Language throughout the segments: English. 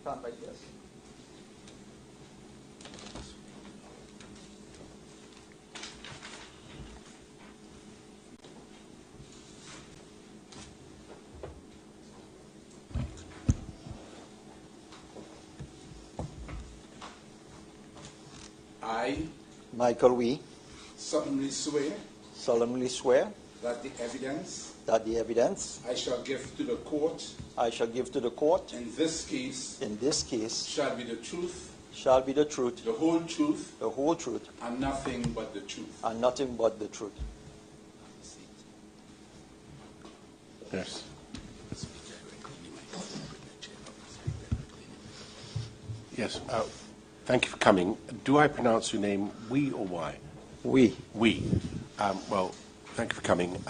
can't write yes. I, Michael Wee, solemnly swear that the evidence I shall give to the court in this case shall be the truth, the whole truth, and nothing but the truth. Yes. Yes. Thank you for coming. Do I pronounce your name Wee or Y? Wee. Wee. Well, thank you for coming.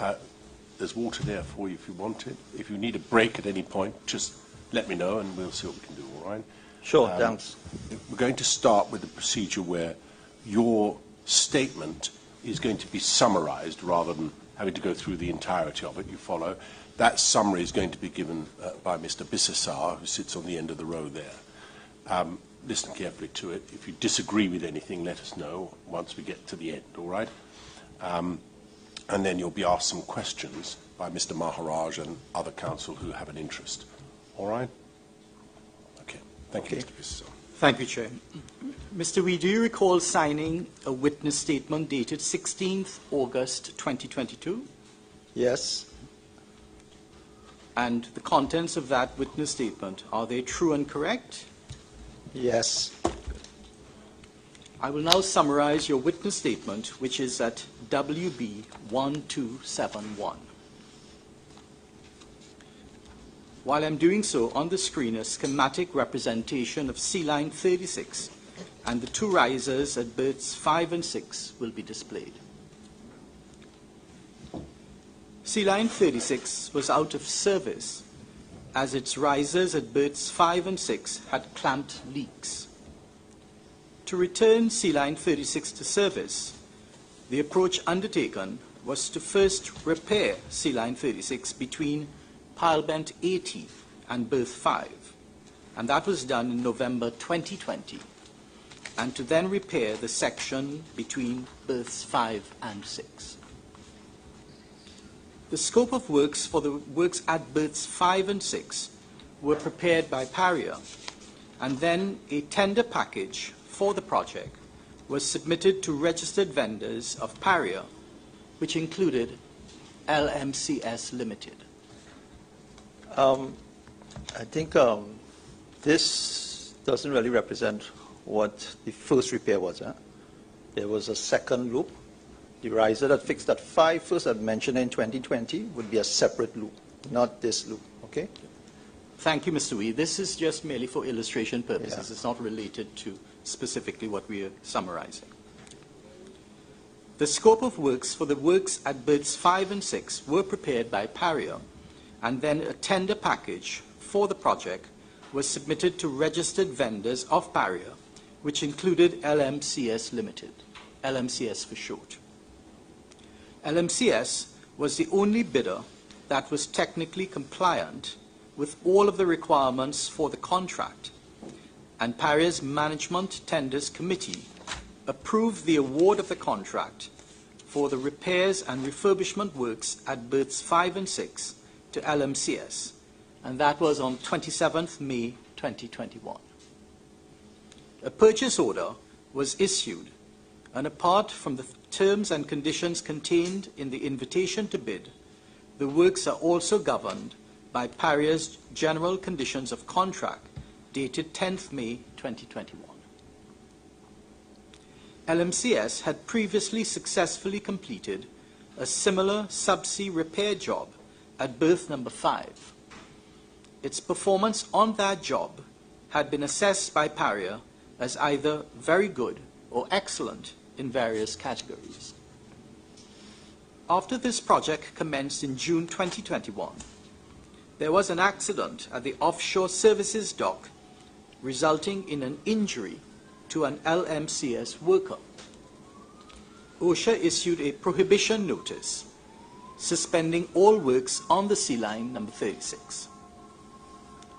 There's water there for you if you want it. If you need a break at any point, just let me know and we'll see what we can do, all right? Sure, thanks. We're going to start with the procedure where your statement is going to be summarized rather than having to go through the entirety of it. You follow. That summary is going to be given by Mr. Bissessar, who sits on the end of the row there. Listen carefully to it. If you disagree with anything, let us know once we get to the end, all right? And then you'll be asked some questions by Mr. Maharaj and other counsel who have an interest. All right? Okay. Thank you, Mr. Bissessar. Thank you, Chair. Mr. Wee, do you recall signing a witness statement dated 16th August 2022? Yes. And the contents of that witness statement, are they true and correct? Yes. I will now summarize your witness statement, which is at WB 1271. While I'm doing so, on the screen, a schematic representation of C-line 36 and the two risers at berths 5 and 6 will be displayed. C-line 36 was out of service as its risers at berths 5 and 6 had clamped leaks. To return C-line 36 to service, the approach undertaken was to first repair C-line 36 between pile bent 80 and berth 5, and that was done in November 2020, and to then repair the section between berths 5 and 6. The scope of works for the works at berths 5 and 6 were prepared by Paria, and then a tender package for the project was submitted to registered vendors of Paria, which included LMCS Limited. I think this doesn't really represent what the first repair was. There was a second loop. The riser that fixed at 5 first, I mentioned in 2020, would be a separate loop, not this loop. Okay? Thank you, Mr. Wee. This is just merely for illustration purposes. Yeah. It's not related to specifically what we are summarizing. The scope of works for the works at berths 5 and 6 were prepared by Paria, and then a tender package for the project was submitted to registered vendors of Paria, which included LMCS Limited, LMCS for short. LMCS was the only bidder that was technically compliant with all of the requirements for the contract, and Paria's Management Tenders Committee approved the award of the contract for the repairs and refurbishment works at berths 5 and 6 to LMCS, and that was on 27th May 2021. A purchase order was issued, and apart from the terms and conditions contained in the invitation to bid, the works are also governed by Paria's General Conditions of Contract dated 10th May 2021. LMCS had previously successfully completed a similar subsea repair job at berth number 5. Its performance on that job had been assessed by Paria as either very good or excellent in various categories. After this project commenced in June 2021, there was an accident at the offshore services dock resulting in an injury to an LMCS worker. OSHA issued a prohibition notice suspending all works on the sea line number 36.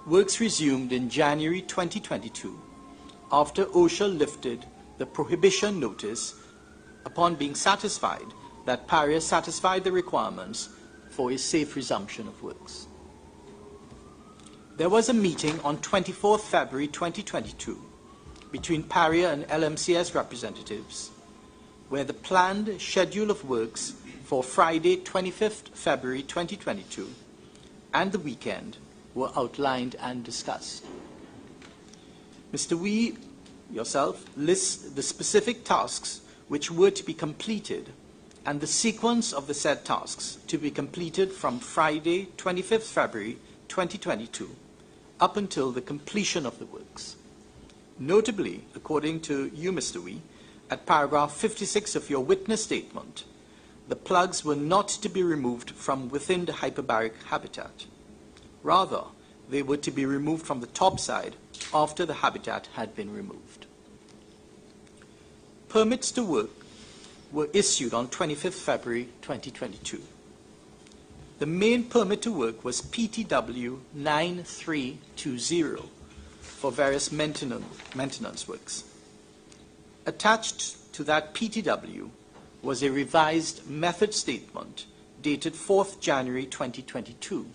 Works resumed in January 2022 after OSHA lifted the prohibition notice upon being satisfied that Paria satisfied the requirements for a safe resumption of works. There was a meeting on 24th February 2022 between Paria and LMCS representatives where the planned schedule of works for Friday 25th February 2022 and the weekend were outlined and discussed. Mr. Wee, yourself, lists the specific tasks which were to be completed and the sequence of the said tasks to be completed from Friday 25th February 2022 up until the completion of the works. Notably, according to you, Mr. Wee, at paragraph 56 of your witness statement, the plugs were not to be removed from within the hyperbaric habitat. Rather, they were to be removed from the top side after the habitat had been removed. Permits to work were issued on 25th February 2022. The main permit to work was PTW 9320 for various maintenance works. Attached to that PTW was a revised method statement dated 4th January 2022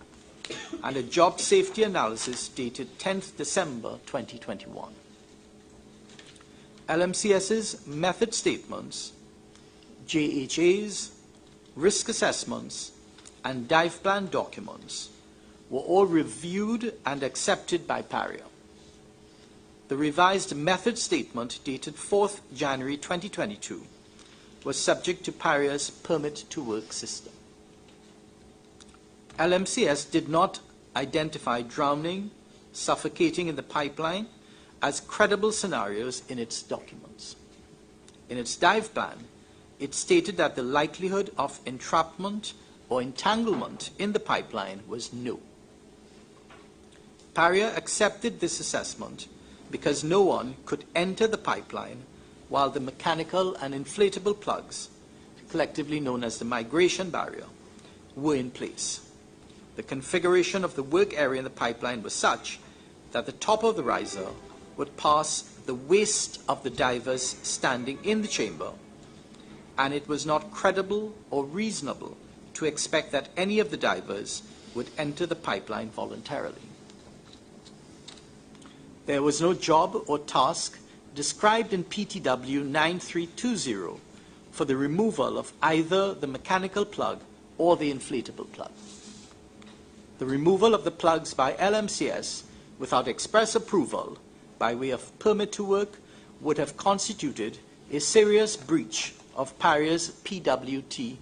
and a job safety analysis dated 10th December 2021. LMCS's method statements, JHAs, risk assessments, and dive plan documents were all reviewed and accepted by Paria. The revised method statement dated 4th January 2022 was subject to Paria's permit to work system. LMCS did not identify drowning, suffocating in the pipeline as credible scenarios in its documents. In its dive plan, it stated that the likelihood of entrapment or entanglement in the pipeline was no. Paria accepted this assessment because no one could enter the pipeline while the mechanical and inflatable plugs, collectively known as the migration barrier, were in place. The configuration of the work area in the pipeline was such that the top of the riser would pass the waist of the divers standing in the chamber, and it was not credible or reasonable to expect that any of the divers would enter the pipeline voluntarily. There was no job or task described in PTW 9320 for the removal of either the mechanical plug or the inflatable plug. The removal of the plugs by LMCS without express approval by way of permit to work would have constituted a serious breach of Paria's PTW's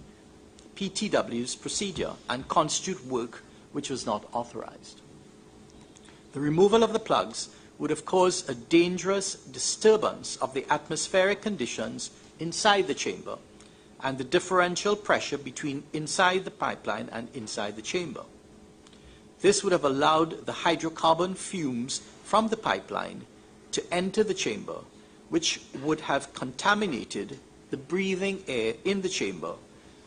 procedure and constitute work which was not authorized. The removal of the plugs would have caused a dangerous disturbance of the atmospheric conditions inside the chamber and the differential pressure between inside the pipeline and inside the chamber. This would have allowed the hydrocarbon fumes from the pipeline to enter the chamber, which would have contaminated the breathing air in the chamber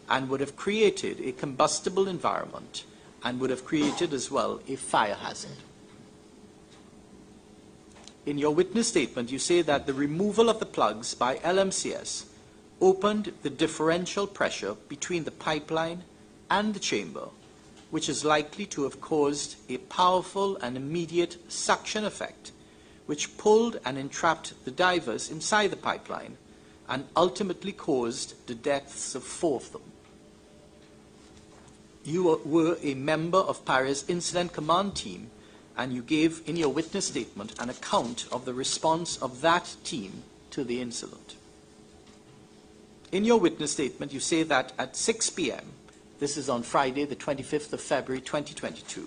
and would have created a combustible environment and would have created as well a fire hazard. In your witness statement, you say that the removal of the plugs by LMCS opened the differential pressure between the pipeline and the chamber, which is likely to have caused a powerful and immediate suction effect, which pulled and entrapped the divers inside the pipeline and ultimately caused the deaths of 4 of them. You were a member of Paria's incident command team, and you gave in your witness statement an account of the response of that team to the incident. In your witness statement, you say that at 6 p.m., this is on Friday, the 25th of February 2022,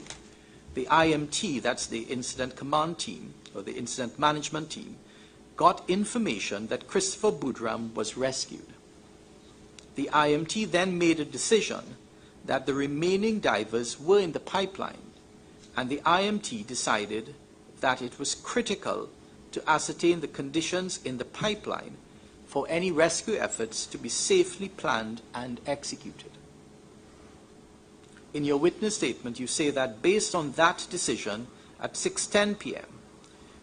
the IMT, that's the incident command team, or the incident management team, got information that Christopher Boudram was rescued. The IMT then made a decision that the remaining divers were in the pipeline, and the IMT decided that it was critical to ascertain the conditions in the pipeline for any rescue efforts to be safely planned and executed. In your witness statement, you say that based on that decision at 6:10 p.m.,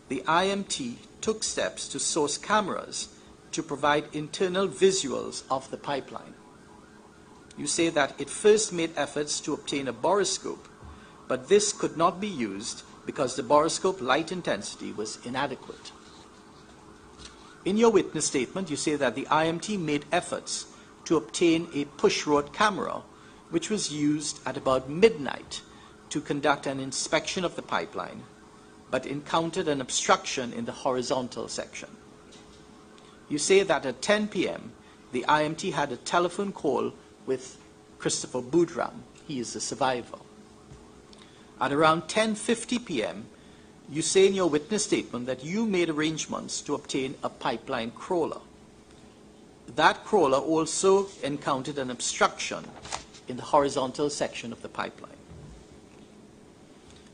the IMT took steps to source cameras to provide internal visuals of the pipeline. You say that it first made efforts to obtain a borescope, but this could not be used because the borescope light intensity was inadequate. In your witness statement, you say that the IMT made efforts to obtain a push-rod camera, which was used at about midnight to conduct an inspection of the pipeline, but encountered an obstruction in the horizontal section. You say that at 10 p.m., the IMT had a telephone call with Christopher Boudram. He is the survivor. At around 10:50 p.m., you say in your witness statement that you made arrangements to obtain a pipeline crawler. That crawler also encountered an obstruction in the horizontal section of the pipeline.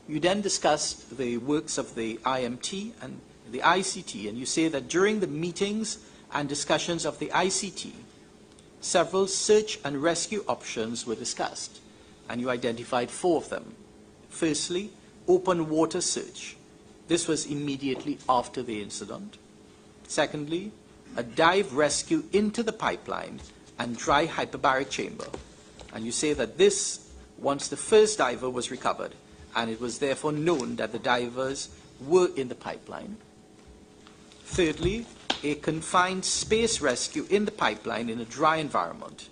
You then discussed the works of the IMT and the ICT, and you say that during the meetings and discussions of the ICT, several search and rescue options were discussed, and you identified 4 of them. Firstly, open water search. This was immediately after the incident. Secondly, a dive rescue into the pipeline and dry hyperbaric chamber. And you say that this, once the first diver was recovered, and it was therefore known that the divers were in the pipeline. Thirdly, a confined space rescue in the pipeline in a dry environment.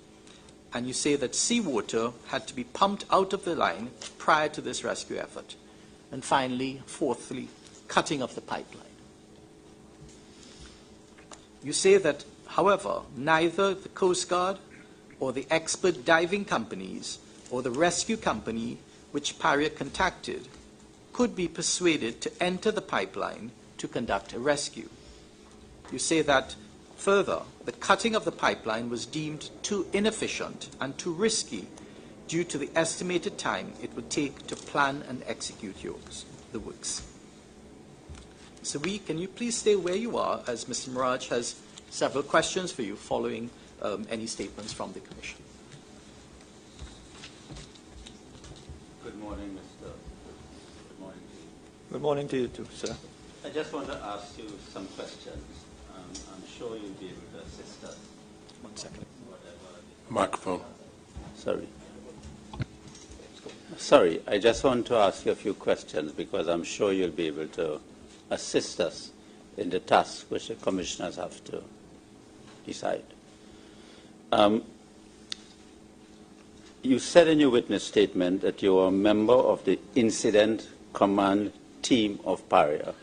And you say that seawater had to be pumped out of the line prior to this rescue effort. And finally, fourthly, cutting of the pipeline. You say that, however, neither the Coast Guard or the expert diving companies or the rescue company which Paria contacted could be persuaded to enter the pipeline to conduct a rescue. You say that, further, the cutting of the pipeline was deemed too inefficient and too risky due to the estimated time it would take to plan and execute the works. So can you please stay where you are, as Mr. Miraj has several questions for you following any statements from the Commission. Good morning, Mr. Good morning to you. Good morning to you too, sir. I just want to ask you some questions. I'm sure you'll be able to assist us. 1 second. Microphone. Sorry, I just want to ask you a few questions because I'm sure you'll be able to assist us in the task which the commissioners have to decide. You said in your witness statement that you are a member of the Incident Command Team of Paria.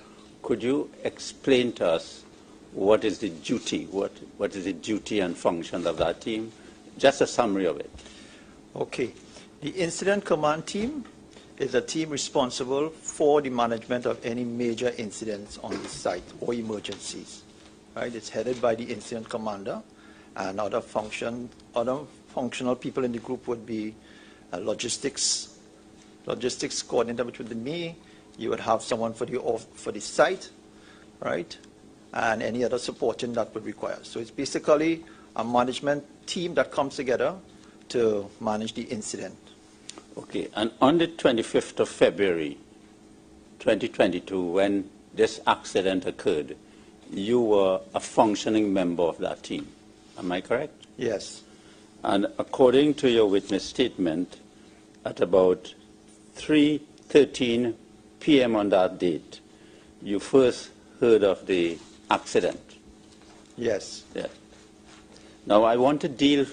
Could you explain to us what is the duty, what is the duty and functions of that team? Just a summary of it. Okay. The Incident Command Team is a team responsible for the management of any major incidents on the site or emergencies. Right? It's headed by the incident commander, and other functional people in the group would be logistics coordinator, which would be me. You would have someone for the site, right? And any other supporting that would require. So it's basically a management team that comes together to manage the incident. Okay, and on the 25th of February, 2022, when this accident occurred, you were a functioning member of that team. Am I correct? Yes. And according to your witness statement, at about 3:13 p.m. on that date, you first heard of the accident. Yes. Yes. Now, I want to deal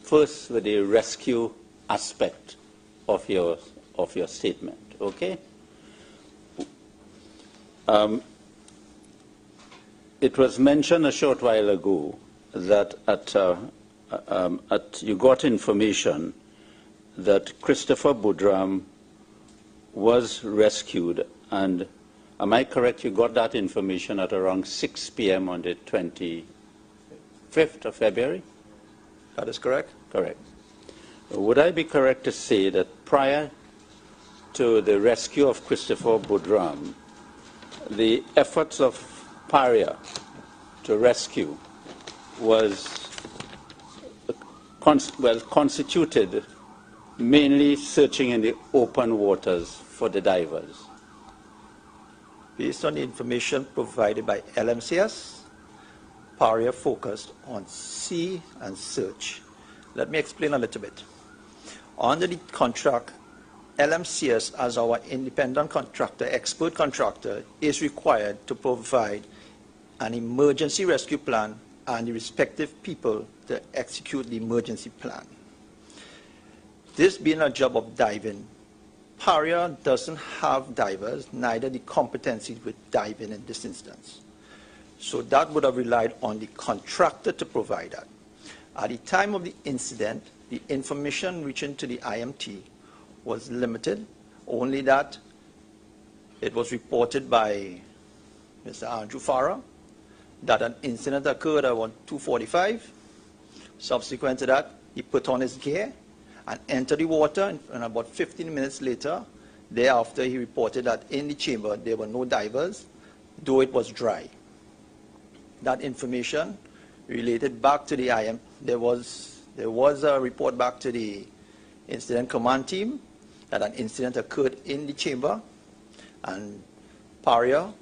first with the rescue aspect of your statement, okay? It was mentioned a short while ago that you got information that Christopher Boudram was rescued, and am I correct, you got that information at around 6 p.m. on the 25th of February? That is correct. Correct. Would I be correct to say that prior to the rescue of Christopher Boudram, the efforts of Paria to rescue was constituted mainly searching in the open waters for the divers? Based on the information provided by LMCS, Paria focused on see and search. Let me explain a little bit. Under the contract, LMCS, as our independent contractor, expert contractor, is required to provide an emergency rescue plan and the respective people to execute the emergency plan. This being a job of diving, Paria doesn't have divers, neither the competencies with diving in this instance. So that would have relied on the contractor to provide that. At the time of the incident, the information reaching to the IMT was limited, only that it was reported by Mr. Andrew Farah that an incident occurred around 2:45. Subsequent to that, he put on his gear and entered the water, and about 15 minutes later, thereafter, he reported that in the chamber there were no divers, though it was dry. That information related back to the IM. There was a report back to the incident command team that an incident occurred in the chamber, and Paria,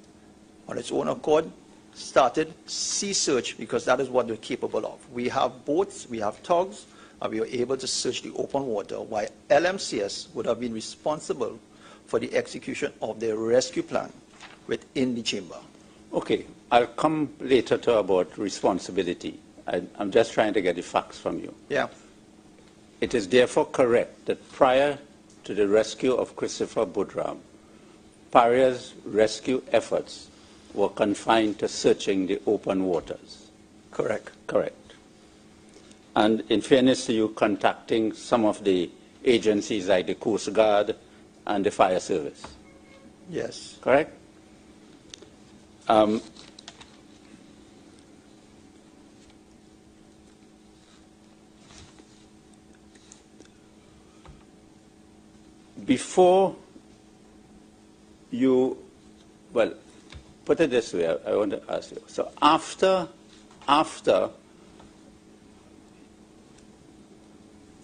on its own accord, started sea search because that is what they're capable of. We have boats, we have tugs, and we were able to search the open water, while LMCS would have been responsible for the execution of their rescue plan within the chamber. Okay, I'll come later to about responsibility. I'm just trying to get the facts from you. Yeah. It is therefore correct that prior to the rescue of Christopher Boodram, Paria's rescue efforts were confined to searching the open waters. Correct. Correct. And in fairness to you, contacting some of the agencies like the Coast Guard and the Fire Service. Yes. Correct? Before you, well, put it this way, I want to ask you. So after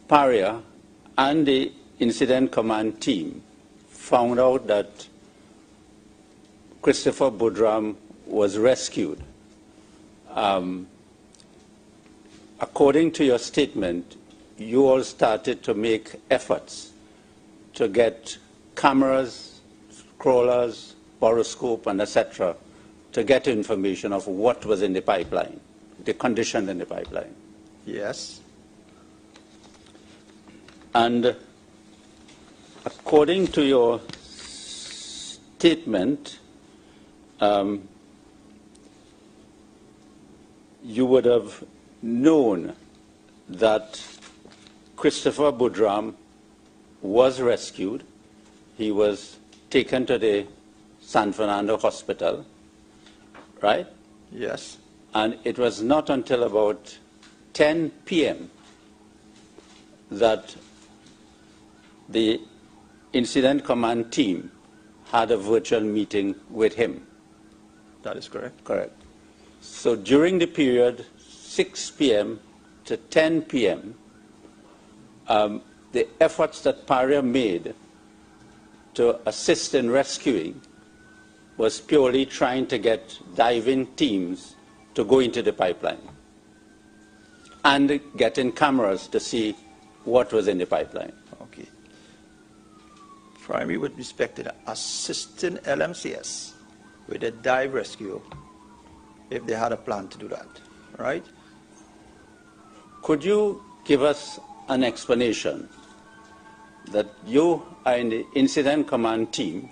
Paria and the incident command team found out that Christopher Boodram was rescued, according to your statement, you all started to make efforts to get cameras, crawlers, boroscope, and etc., to get information of what was in the pipeline, the condition in the pipeline. Yes. And according to your statement, you would have known that Christopher Boodram was rescued. He was taken to the San Fernando Hospital, right? Yes. And it was not until about 10 p.m. that the incident command team had a virtual meeting with him. That is correct. Correct. So during the period 6 p.m. to 10 p.m., the efforts that Paria made to assist in rescuing was purely trying to get diving teams to go into the pipeline and getting cameras to see what was in the pipeline. Okay. Primary with respect to the assisting LMCS with a dive rescue, if they had a plan to do that, right? Could you give us an explanation that you are in the incident command team,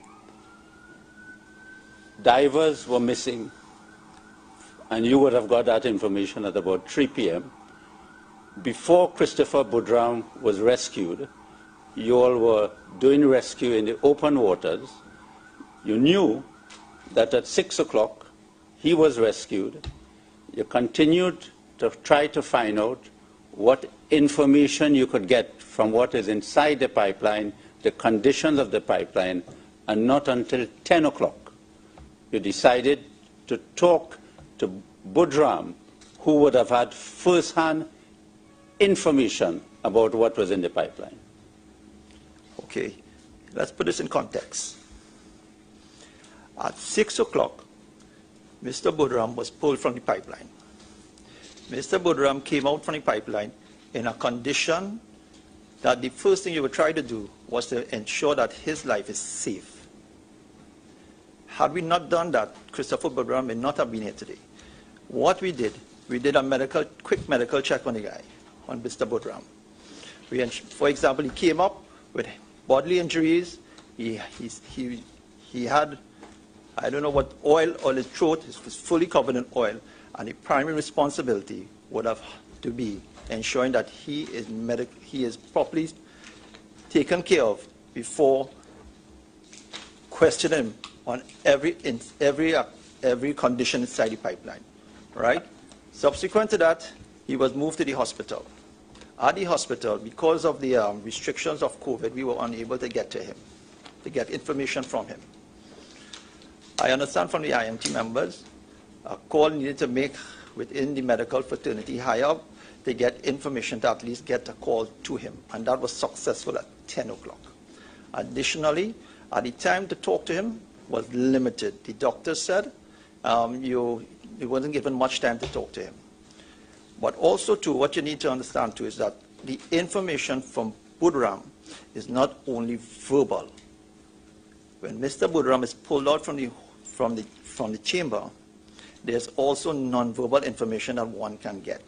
divers were missing, and you would have got that information at about 3 p.m. Before Christopher Boodram was rescued, you all were doing rescue in the open waters. You knew that at 6 o'clock he was rescued. You continued to try to find out what information you could get from what is inside the pipeline, the conditions of the pipeline, and not until 10 o'clock you decided to talk to Boodram, who would have had first-hand information about what was in the pipeline. Okay, let's put this in context. At 6 o'clock, Mr. Budram was pulled from the pipeline. Mr. Budram came out from the pipeline in a condition that the first thing you would try to do was to ensure that his life is safe. Had we not done that, Christopher Budram may not have been here today. What we did a quick medical check on the guy, on Mr. Budram. For example, he came up with bodily injuries. He had, I don't know what, oil on his throat. He was fully covered in oil. And the primary responsibility would have to be ensuring that he is properly taken care of before questioning him on every condition inside the pipeline, right? Subsequent to that, he was moved to the hospital. At the hospital, because of the restrictions of COVID, we were unable to get to him, to get information from him. I understand from the IMT members, a call needed to make within the medical fraternity higher up to get information, to at least get a call to him, and that was successful at 10 o'clock. Additionally, at the time to talk to him was limited. The doctor said you wasn't given much time to talk to him. But also, too, what you need to understand, too, is that the information from Budram is not only verbal. When Mr. Budram is pulled out from the chamber, there's also non-verbal information that one can get.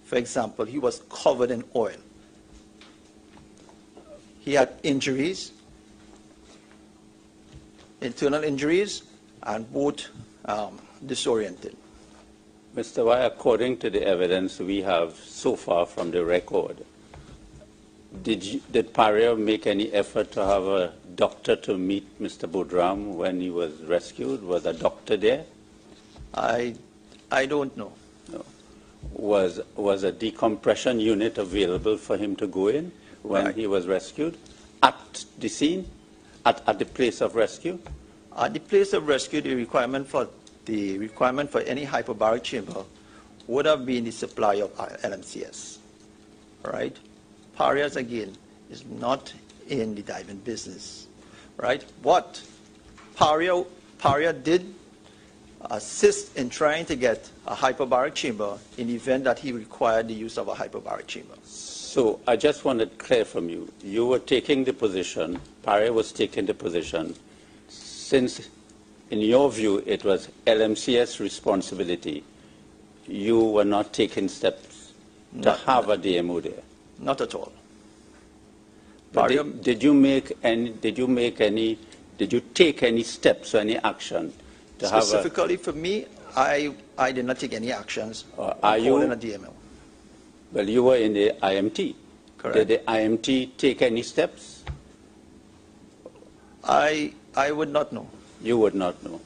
For example, he was covered in oil. He had injuries, internal injuries, and both disoriented. Mr. Y, according to the evidence we have so far from the record, did Paria make any effort to have a doctor to meet Mr. Budram when he was rescued? Was a doctor there? I don't know. No. Was a decompression unit available for him to go in when he was rescued? At the scene? At the place of rescue? At the place of rescue, the requirement for any hyperbaric chamber would have been the supply of LMCs. Right? Parias, again, is not in the diving business. Right? But Paria did assist in trying to get a hyperbaric chamber in the event that he required the use of a hyperbaric chamber. So I just wanted to clear from you. You were taking the position, Paria was taking the position, since in your view it was LMC's responsibility, you were not taking steps to have a DMO there? Not at all. Did you take any steps or any action to have Specifically for me, I did not take any actions calling a DMO. Well, you were in the IMT. Correct. Did the IMT take any steps? I would not know. You would not know.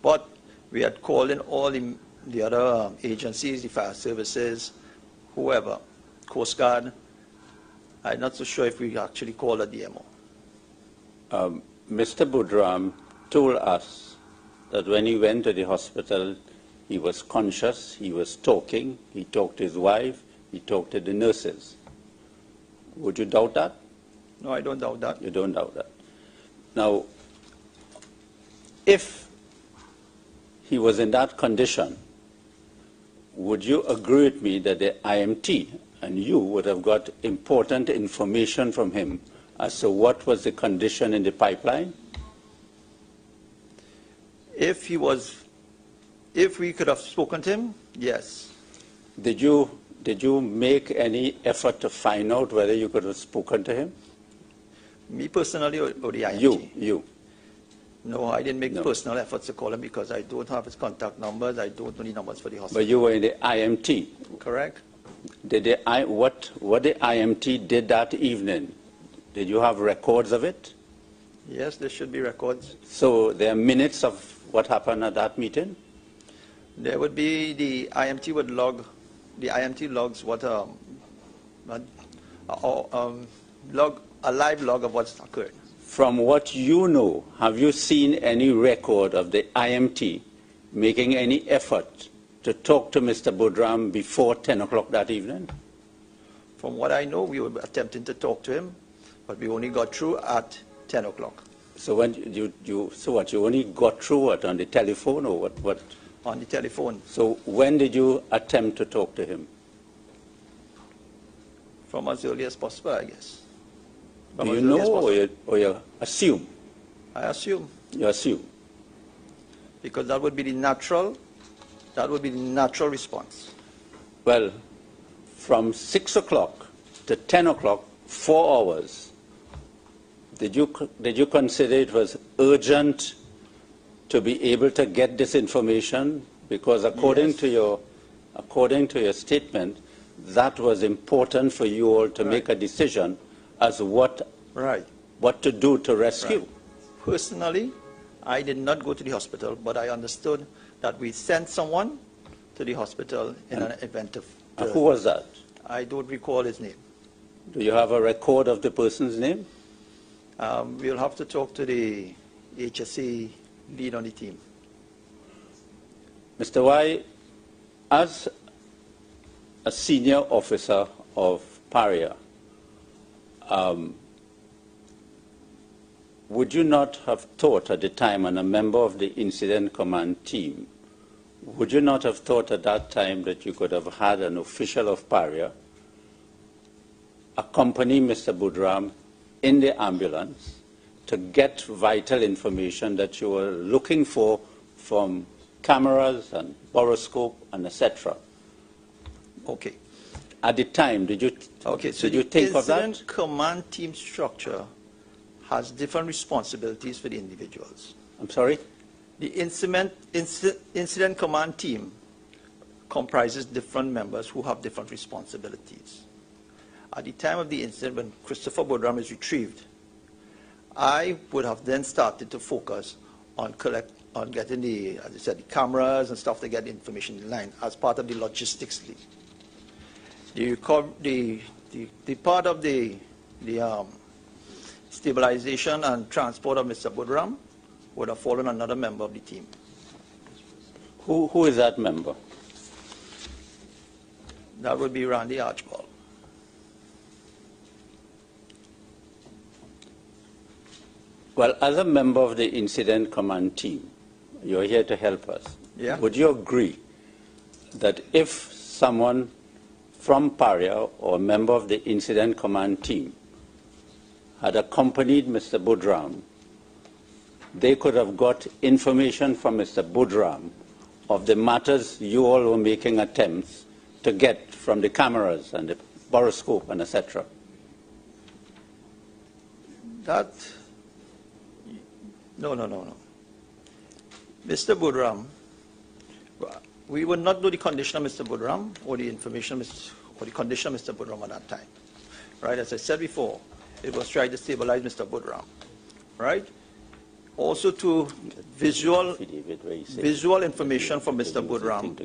But we had called in all the other agencies, the fire services, whoever, Coast Guard. I'm not so sure if we actually called a DMO. Mr. Budram told us that when he went to the hospital, he was conscious, he was talking, he talked to his wife, he talked to the nurses. Would you doubt that? No, I don't doubt that. You don't doubt that. Now, if he was in that condition, would you agree with me that the IMT and you would have got important information from him as to what was the condition in the pipeline? If we could have spoken to him, yes. Did you make any effort to find out whether you could have spoken to him? Me personally or the IMT? You. No, I didn't make personal efforts to call him because I don't have his contact numbers. I don't know the numbers for the hospital. But you were in the IMT? Correct. What the IMT did that evening, did you have records of it? Yes, there should be records. So there are minutes of what happened at that meeting? There would be, the IMT would log, the IMT logs what, a live log of what's occurred. From what you know, have you seen any record of the IMT making any effort to talk to Mr. Budram before 10 o'clock that evening? From what I know, we were attempting to talk to him, but we only got through at 10 o'clock. So when you only got through what, on the telephone or what? On the telephone. So when did you attempt to talk to him? From as early as possible, I guess. Do you know or you assume? I assume. You assume. Because that would be the natural response. Well, from 6 o'clock to 10 o'clock, 4 hours, did you consider it was urgent to be able to get this information? Because according to your statement, that was important for you all to make a decision as what to do to rescue. Right. Personally, I did not go to the hospital, but I understood that we sent someone to the hospital in an event of... Who was that? I don't recall his name. Do you have a record of the person's name? We'll have to talk to the HSE lead on the team. Mr. Y, as a senior officer of Paria, would you not have thought at the time, and a member of the incident command team, would you not have thought at that time that you could have had an official of Paria accompany Mr. Budram in the ambulance to get vital information that you were looking for from cameras and boroscope and etc.? Okay. At the time, did you think of that? The incident command team structure has different responsibilities for the individuals. I'm sorry? The incident command team comprises different members who have different responsibilities. At the time of the incident, when Christopher Budram is retrieved, I would have then started to focus on getting the, as I said, the cameras and stuff to get the information in line as part of the logistics lead. The part of the stabilization and transport of Mr. Budram would have fallen on another member of the team. Who is that member? That would be Randy Archibald. Well, as a member of the incident command team, you're here to help us. Yeah. Would you agree that if someone from Paria or a member of the incident command team had accompanied Mr. Budram, they could have got information from Mr. Budram of the matters you all were making attempts to get from the cameras and the boroscope and etc.? No. Mr. Budram, we would not know the condition of Mr. Budram or the information or the condition of Mr. Budram at that time. Right? As I said before, it was trying to stabilize Mr. Budram. Right? Also to visual information from Mr. Budram.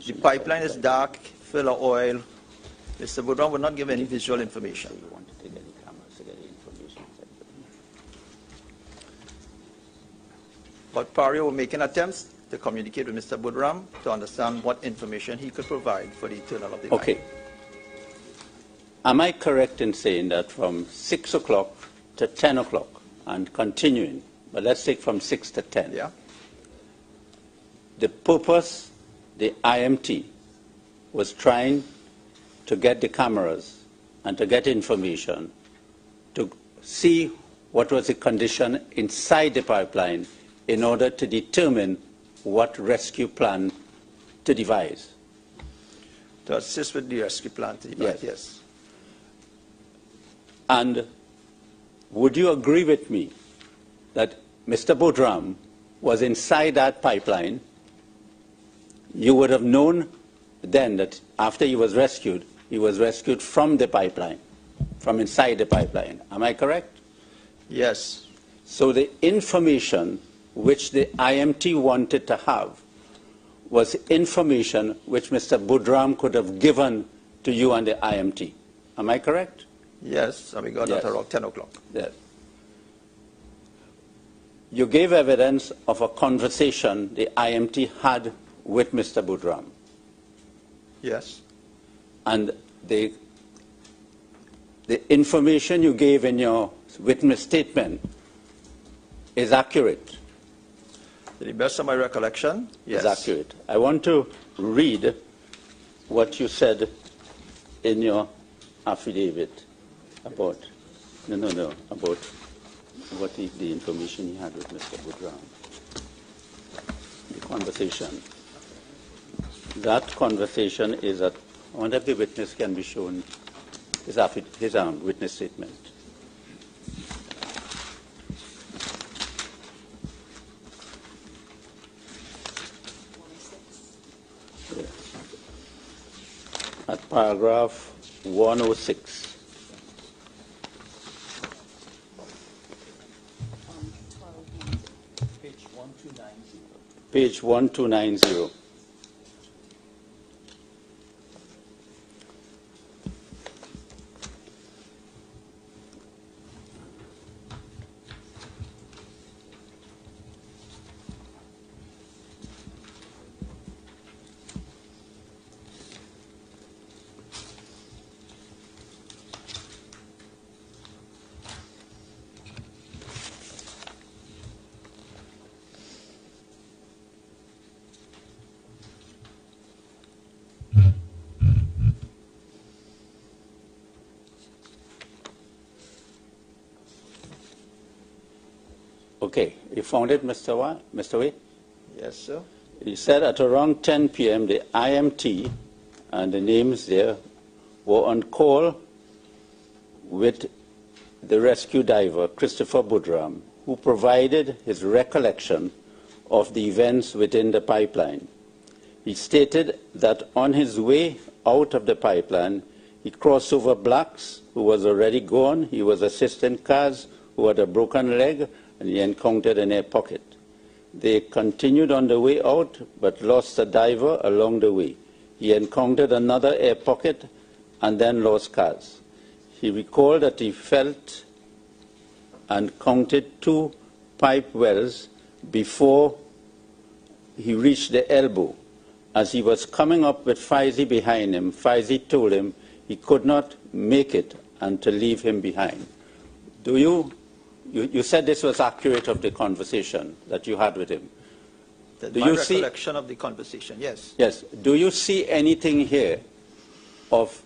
The pipeline is dark, full of oil. Mr. Budram would not give any visual information. But Paria were making attempts to communicate with Mr. Budram to understand what information he could provide for the internal of the line. Okay. Am I correct in saying that from 6 o'clock to 10 o'clock and continuing, but let's take from 6 to 10, yeah, the purpose, the IMT, was trying to get the cameras and to get information to see what was the condition inside the pipeline in order to determine what rescue plan to devise? To assist with the rescue plan to devise, yes. And would you agree with me that Mr. Budram was inside that pipeline? You would have known then that after he was rescued from the pipeline, from inside the pipeline. Am I correct? Yes. So the information which the IMT wanted to have was information which Mr. Budram could have given to you and the IMT. Am I correct? Yes, and we got that around 10 o'clock. Yes. You gave evidence of a conversation the IMT had with Mr. Budram. Yes. And the the information you gave in your witness statement is accurate? To the best of my recollection, yes. Is accurate. I want to read what you said in your affidavit about, about what the information you had with Mr. Boudram. The conversation. That conversation is at, I wonder if the witness can be shown his witness statement. At paragraph 106. Page 1290. Page 1290. Okay, you found it, Mr. Wade? Yes, sir. He said at around 10 p.m. the IMT and the names there were on call with the rescue diver, Christopher Boudram, who provided his recollection of the events within the pipeline. He stated that on his way out of the pipeline, he crossed over blacks who was already gone. He was assisting Kaz, who had a broken leg, and he encountered an air pocket. They continued on the way out, but lost a diver along the way. He encountered another air pocket and then lost Kaz. He recalled that he felt and counted 2 pipe wells before he reached the elbow. As he was coming up with Faizi behind him, Faizi told him he could not make it and to leave him behind. Do you said this was accurate of the conversation that you had with him. That's my recollection of the conversation, yes. Yes. Do you see anything here of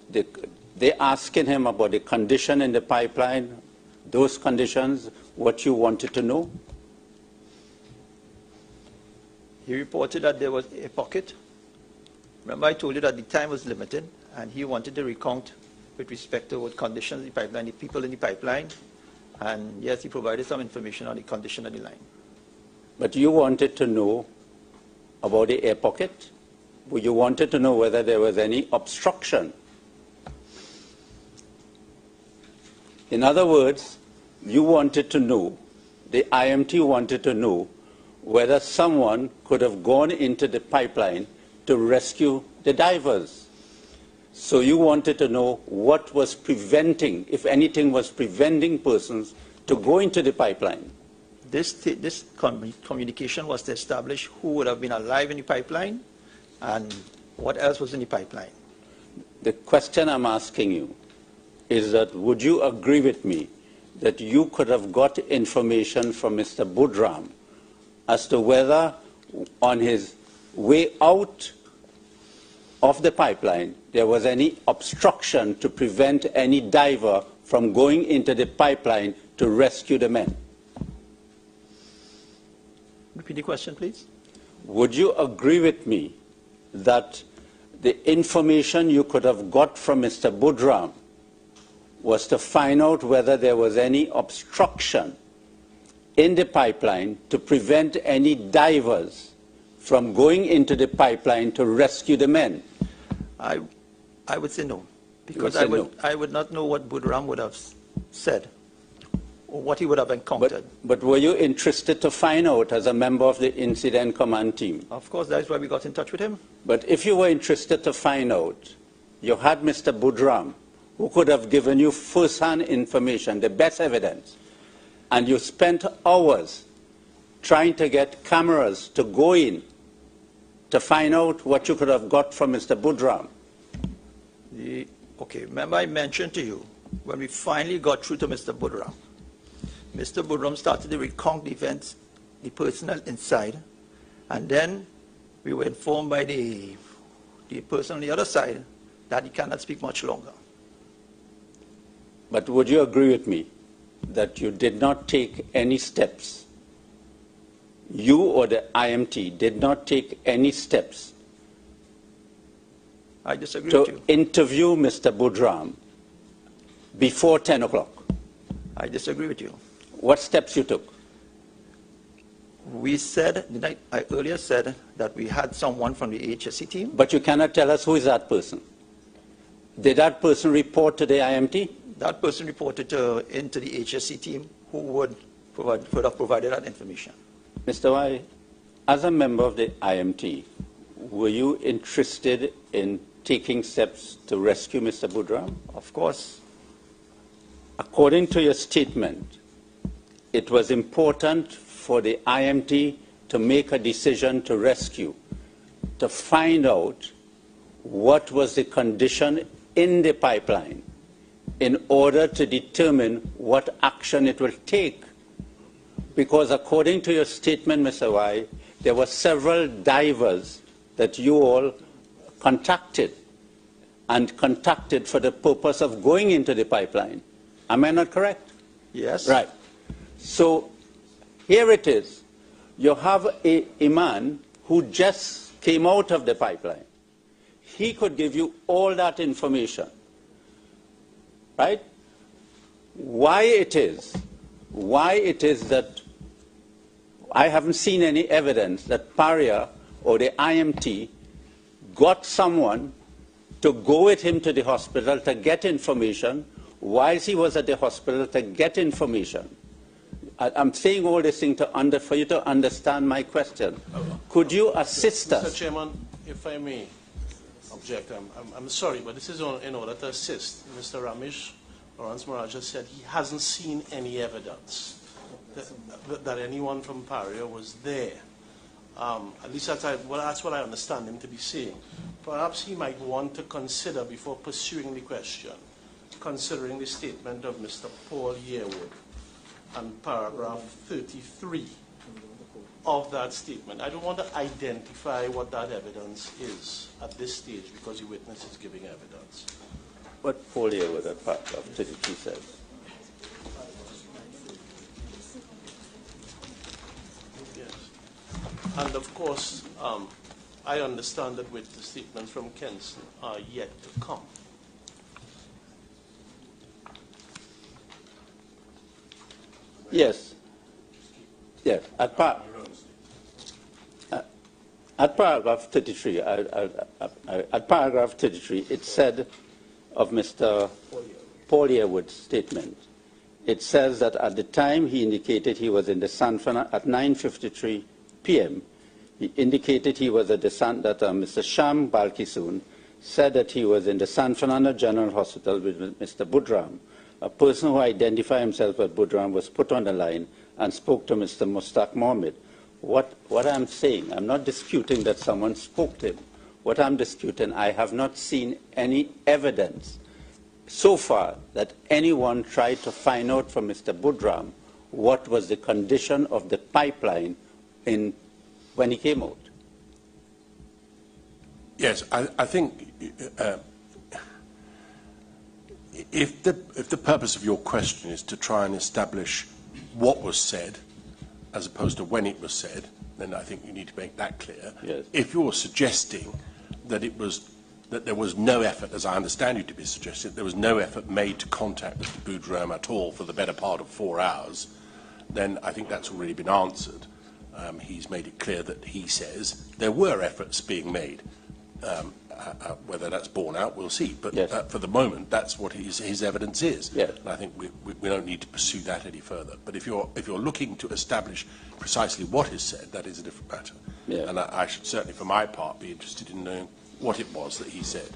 they asking him about the condition in the pipeline, those conditions, what you wanted to know? He reported that there was a pocket. Remember I told you that the time was limited, and he wanted to recount with respect to what conditions in the pipeline, the people in the pipeline, and yes, he provided some information on the condition of the line. But you wanted to know about the air pocket? You wanted to know whether there was any obstruction? In other words, you wanted to know, the IMT wanted to know whether someone could have gone into the pipeline to rescue the divers. So you wanted to know what was preventing, if anything was preventing persons to go into the pipeline. This communication was to establish who would have been alive in the pipeline and what else was in the pipeline. The question I'm asking you is that would you agree with me that you could have got information from Mr. Boudram as to whether on his way out of the pipeline there was any obstruction to prevent any diver from going into the pipeline to rescue the men? Repeat the question, please. Would you agree with me that the information you could have got from Mr. Boudram was to find out whether there was any obstruction in the pipeline to prevent any divers from going into the pipeline to rescue the men? I would say no, because I would not know what Boudram would have said or what he would have encountered. But were you interested to find out as a member of the incident command team? Of course, that's why we got in touch with him. But if you were interested to find out, you had Mr. Boudram, who could have given you first-hand information, the best evidence, and you spent hours trying to get cameras to go in to find out what you could have got from Mr. Boudram. Okay, remember I mentioned to you when we finally got through to Mr. Budram, Mr. Budram started to recount the events, the personnel inside, and then we were informed by the person on the other side that he cannot speak much longer. But would you agree with me that you did not take any steps, you or the IMT did not take any steps I disagree with you. to interview Mr. Budram before 10 o'clock? I disagree with you. What steps you took? We said, I earlier said that we had someone from the HSC team. But you cannot tell us who is that person. Did that person report to the IMT? That person reported into the HSC team who would have provided that information. Mr. Y, as a member of the IMT, were you interested in taking steps to rescue Mr. Budram? Of course. According to your statement, it was important for the IMT to make a decision to rescue, to find out what was the condition in the pipeline in order to determine what action it will take. Because according to your statement, Mr. Y, there were several divers that you all contacted for the purpose of going into the pipeline. Am I not correct? Yes. Right. So here it is. You have a man who just came out of the pipeline. He could give you all that information. Right? Why it is that I haven't seen any evidence that Paria or the IMT got someone to go with him to the hospital to get information whilst he was at the hospital to get information. I'm saying all this thing for you to understand my question. Could you assist us? Mr. Chairman, if I may object, I'm sorry, but this is in order to assist. Mr. Ramesh Lawrence Maraja said he hasn't seen any evidence that anyone from Paria was there. At least that's what I understand him to be saying. Perhaps he might want to consider, before pursuing the question, considering the statement of Mr. Paul Yearwood and paragraph 33 of that statement. I don't want to identify what that evidence is at this stage because the witness is giving evidence. What Paul Yearwood at paragraph 33 says. And of course, I understand that with the statements from Kenson are yet to come. Yes. Yes. At paragraph 33, at paragraph 33, it said of Mr. Paul Yearwood's statement, it says that at the time he indicated he was in the San Fernando at 9:53 p.m. He indicated he was at the that Mr. Sham Balkisoon said that he was in the San Fernando General Hospital with Mr. Budram. A person who identified himself as Budram was put on the line and spoke to Mr. Mustaq Mohammed. What I'm saying, I'm not disputing that someone spoke to him. What I'm disputing, I have not seen any evidence so far that anyone tried to find out from Mr. Budram what was the condition of the pipeline when he came out. Yes, I think if the purpose of your question is to try and establish what was said as opposed to when it was said, then I think you need to make that clear. Yes. If you're suggesting that there was no effort, as I understand you to be suggesting, there was no effort made to contact Mr. Budram at all for the better part of 4 hours, then I think that's already been answered. He's made it clear that he says there were efforts being made. Whether that's borne out, we'll see. But yes. For the moment, that's what his evidence is. Yes. And I think we don't need to pursue that any further. But if you're looking to establish precisely what is said, that is a different matter. Yeah. And I should certainly, for my part, be interested in knowing what it was that he said.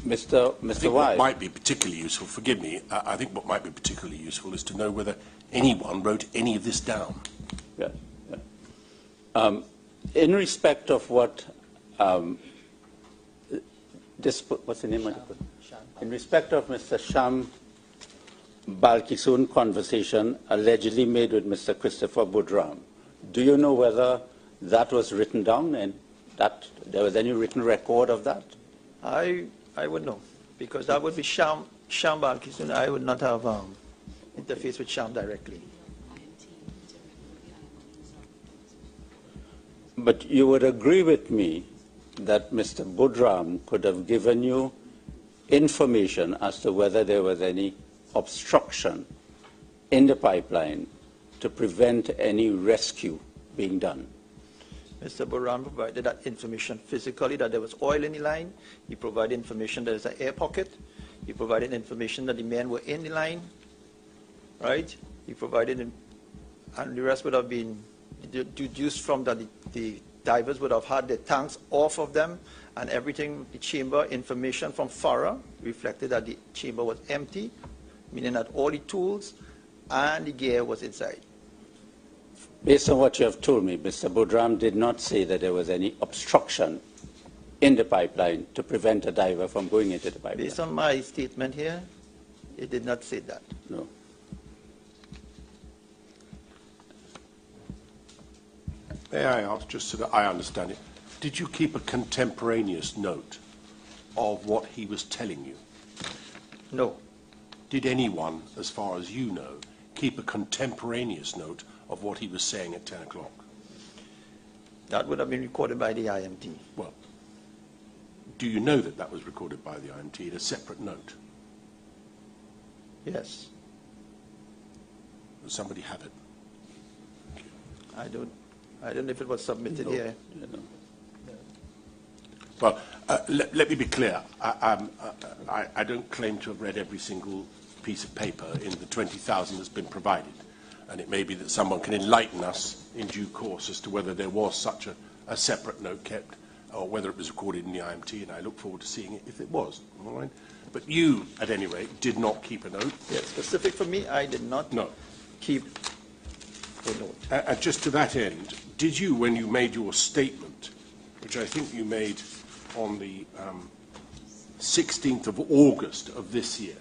Mr. I think Y. what might be particularly useful, forgive me, I think what might be particularly useful is to know whether anyone wrote any of this down. Yeah, yeah. In respect of what what's the name of it? In respect of Mr. Sham Balkisoon conversation allegedly made with Mr. Christopher Budram, do you know whether that was written down and that there was any written record of that? I would know, because that would be Sham Balkisoon. I would not have interfaced with Sham directly. But you would agree with me that Mr. Budram could have given you information as to whether there was any obstruction in the pipeline to prevent any rescue being done. Mr. Budram provided that information physically, that there was oil in the line. He provided information that there's an air pocket. He provided information that the men were in the line, right? He provided, and the rest would have been deduced from that the divers would have had their tanks off of them, and everything, the chamber information from FARA reflected that the chamber was empty, meaning that all the tools and the gear was inside. Based on what you have told me, Mr. Budram did not say that there was any obstruction in the pipeline to prevent a diver from going into the pipeline. Based on my statement here, it did not say that. No. May I ask, just so that I understand it, did you keep a contemporaneous note of what he was telling you? No. Did anyone, as far as you know, keep a contemporaneous note of what he was saying at 10 o'clock? That would have been recorded by the IMT. Well, do you know that that was recorded by the IMT in a separate note? Yes. Does somebody have it? I don't know if it was submitted here. No. Well, let me be clear. I don't claim to have read every single piece of paper in the 20,000 that's been provided. And it may be that someone can enlighten us in due course as to whether there was such a separate note kept or whether it was recorded in the IMT, and I look forward to seeing it if it was. All right? But you, at any rate, did not keep a note. Yes, specific for me, I did not keep a note. And just to that end, did you, when you made your statement, which I think you made on the 16th of August of this year,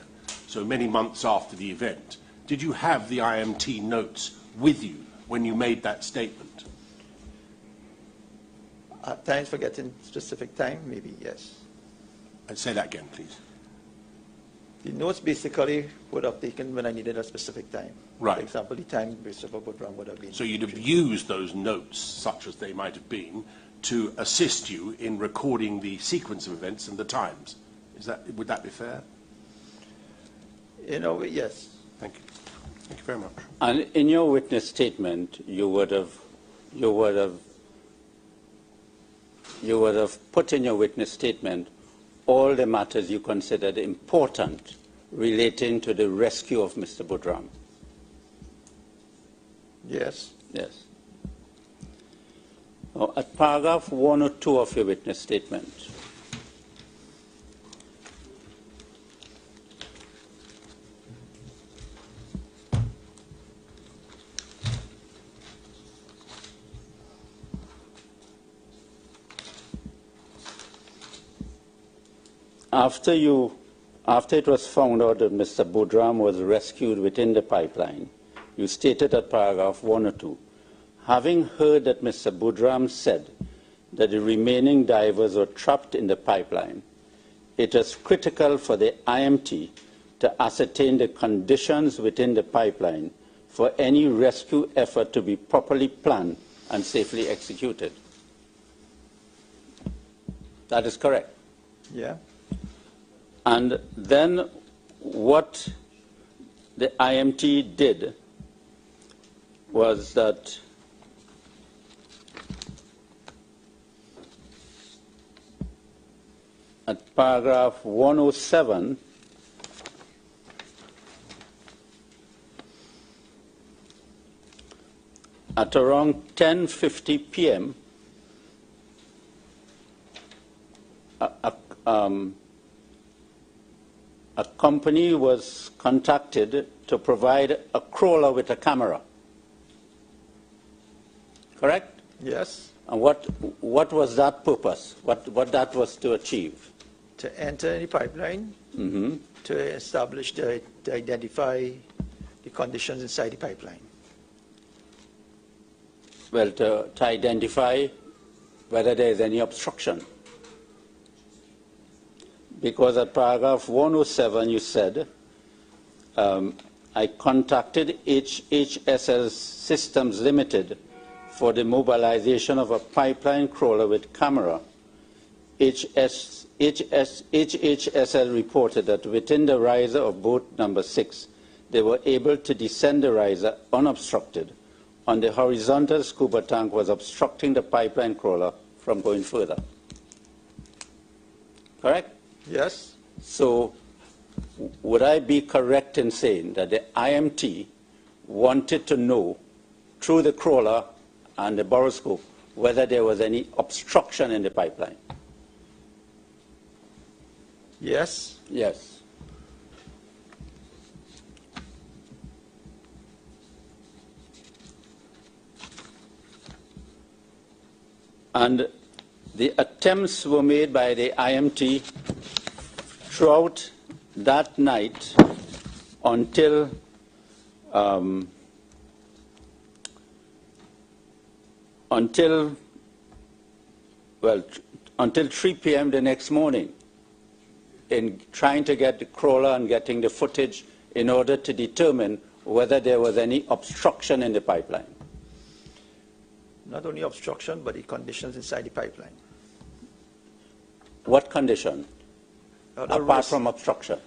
so many months after the event, did you have the IMT notes with you when you made that statement? At times, forgetting specific time, maybe, yes. And say that again, please. The notes basically would have taken when I needed a specific time. Right. For example, the time Christopher Budram would have been. So you'd have used those notes, such as they might have been, to assist you in recording the sequence of events and the times. Would that be fair? In a way, yes. Thank you. Thank you very much. And in your witness statement, you would have put in your witness statement all the matters you considered important relating to the rescue of Mr. Budram. Yes. Yes. Now, at paragraph 102 of your witness statement, after it was found out that Mr. Budram was rescued within the pipeline, you stated at paragraph 102, having heard that Mr. Budram said that the remaining divers were trapped in the pipeline, it is critical for the IMT to ascertain the conditions within the pipeline for any rescue effort to be properly planned and safely executed. That is correct? Yeah. And then what the IMT did was that at paragraph 107, at around 10:50 p.m., a company was contacted to provide a crawler with a camera. Correct? Yes. And what was that purpose? What that was to achieve? To enter any pipeline, to establish, to identify the conditions inside the pipeline. Well, to identify whether there is any obstruction. Because at paragraph 107 you said, I contacted HHSL Systems Limited for the mobilization of a pipeline crawler with camera. HHSL reported that within the riser of boat number 6, they were able to descend the riser unobstructed, and the horizontal scuba tank was obstructing the pipeline crawler from going further. Correct? Yes. So would I be correct in saying that the IMT wanted to know through the crawler and the boroscope whether there was any obstruction in the pipeline? Yes. Yes. And the attempts were made by the IMT throughout that night until until 3 p.m. the next morning, in trying to get the crawler and getting the footage in order to determine whether there was any obstruction in the pipeline. Not only obstruction, but the conditions inside the pipeline. What condition? Apart from obstruction?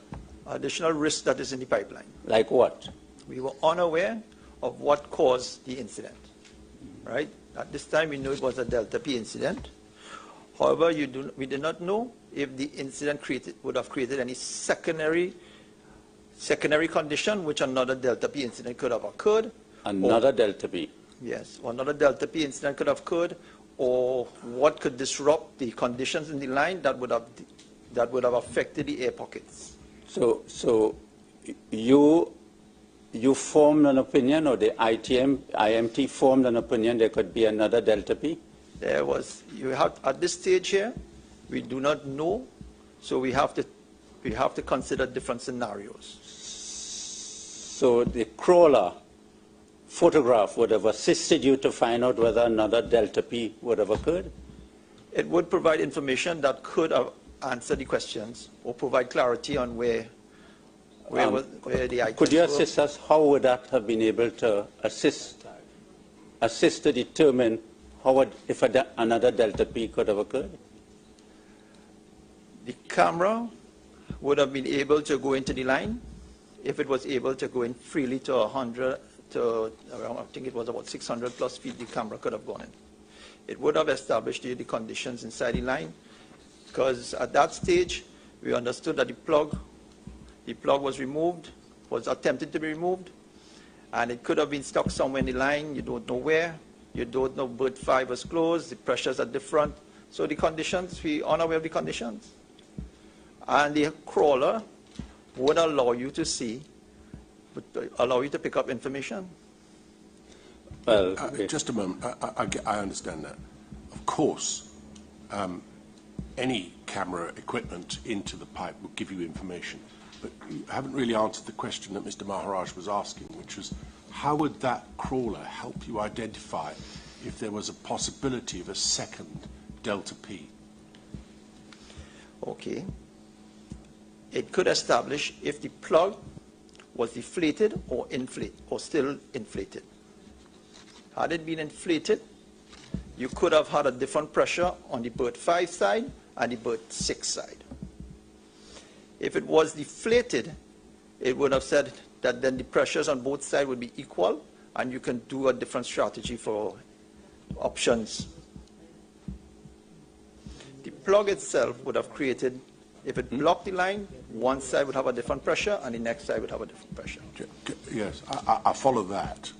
Additional risk that is in the pipeline. Like what? We were unaware of what caused the incident, right? At this time, we knew it was a Delta P incident. However, we did not know if the incident would have created any secondary condition, which another Delta P incident could have occurred. Another Delta P? Yes, or another Delta P incident could have occurred, or what could disrupt the conditions in the line that would have affected the air pockets. So you formed an opinion, or the IMT formed an opinion there could be another Delta P? There was, at this stage here, we do not know, so we have to consider different scenarios. So the crawler photograph would have assisted you to find out whether another Delta P would have occurred? It would provide information that could have answered the questions or provide clarity on where the items could you assist us? How would that have been able to assist to determine if another Delta P could have occurred? The camera would have been able to go into the line if it was able to go in freely to 100 to around, I think it was about 600 plus feet, the camera could have gone in. It would have established the conditions inside the line, because at that stage we understood that the plug was removed, was attempted to be removed, and it could have been stuck somewhere in the line. You don't know where, you don't know berth 5 was closed, the pressures are different. So the conditions, we are unaware of the conditions. And the crawler would allow you to see, allow you to pick up information. Well, just a moment. I understand that. Of course, any camera equipment into the pipe will give you information. But you haven't really answered the question that Mr. Maharaj was asking, which was, how would that crawler help you identify if there was a possibility of a second Delta P? Okay. It could establish if the plug was deflated or inflated, or still inflated. Had it been inflated, you could have had a different pressure on the berth 5 side and the berth 6 side. If it was deflated, it would have said that then the pressures on both sides would be equal, and you can do a different strategy for options. The plug itself would have created, if it blocked the line, one side would have a different pressure and the next side would have a different pressure. Yes, I follow that.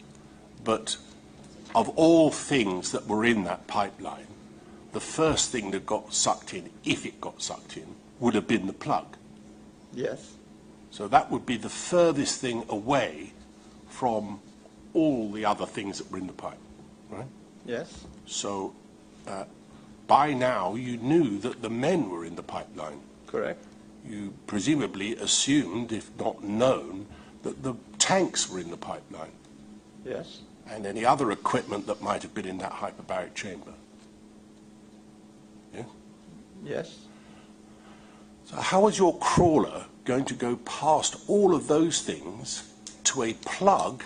But of all things that were in that pipeline, the first thing that got sucked in, if it got sucked in, would have been the plug. Yes. So that would be the furthest thing away from all the other things that were in the pipe, right? Yes. So by now you knew that the men were in the pipeline. Correct. You presumably assumed, if not known, that the tanks were in the pipeline. Yes. And any other equipment that might have been in that hyperbaric chamber. Yeah? Yes. So how was your crawler going to go past all of those things to a plug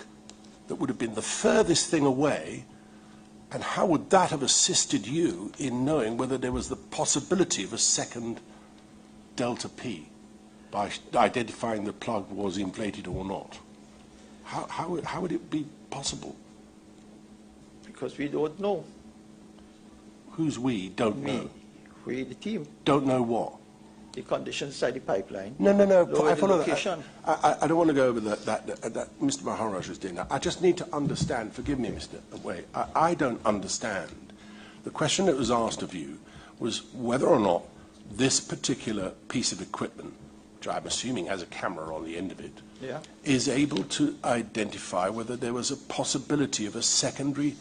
that would have been the furthest thing away, and how would that have assisted you in knowing whether there was the possibility of a second delta P by identifying the plug was inflated or not? How would it be possible? Because we don't know. Who's we? Don't know. We, the team. Don't know what? The conditions inside the pipeline. No. I follow location. that. I don't want to go over that Mr. Maharaj is doing that. I just need to understand. Forgive me, Mr. Way. I don't understand. The question that was asked of you was whether or not this particular piece of equipment, which I'm assuming has a camera on the end of it, Yeah. is able to identify whether there was a possibility of a secondary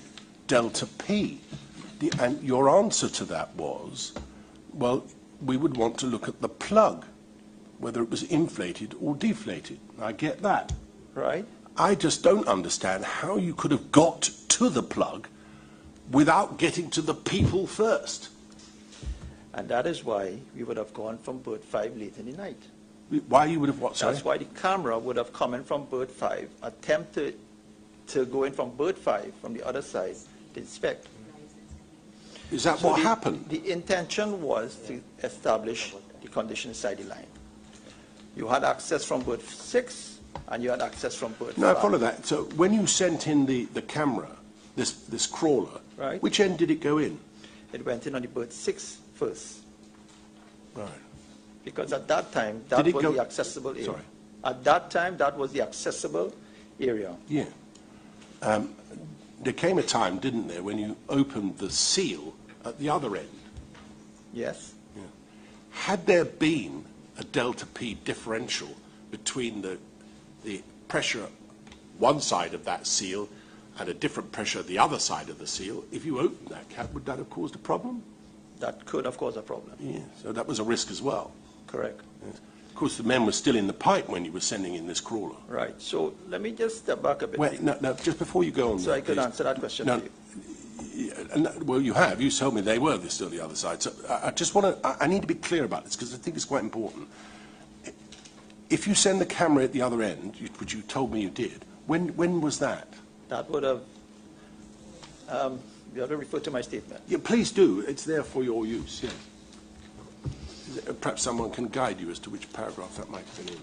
delta P. And your answer to that was, well, we would want to look at the plug, whether it was inflated or deflated. I get that. Right. I just don't understand how you could have got to the plug without getting to the people first. And that is why we would have gone from berth 5 late in the night. Why you would have what, sorry? That's why the camera would have come in from berth 5, attempted to go in from berth 5 from the other side to inspect. Is that So what the- happened? The intention was to establish the condition inside the line. You had access from berth 6 and you had access from berth 5. No, I follow that. So when you sent in the camera, this crawler, Right. which end did it go in? It went in on the berth 6 first. Right. Because at that time, that Did it was go- the accessible area. Sorry. At that time, that was the accessible area. Yeah. There came a time, didn't there, when you opened the seal at the other end? Yes. Yeah. Had there been a delta P differential between the pressure one side of that seal and a different pressure at the other side of the seal, if you opened that cap, would that have caused a problem? That could have caused a problem. Yeah, so that was a risk as well. Correct. Yes. Of course, the men were still in the pipe when you were sending in this crawler. Right. So let me just step back a bit. Wait, no, just before you go on. So there, I could please. answer that question No, for you. well, you have. You told me they were still the other side. So I just want to, I need to be clear about this because I think it's quite important. If you send the camera at the other end, which you told me you did, when was that? That would have, you have to refer to my statement. Yeah, please do. It's there for your use, yes. Perhaps someone can guide you as to which paragraph that might have been in.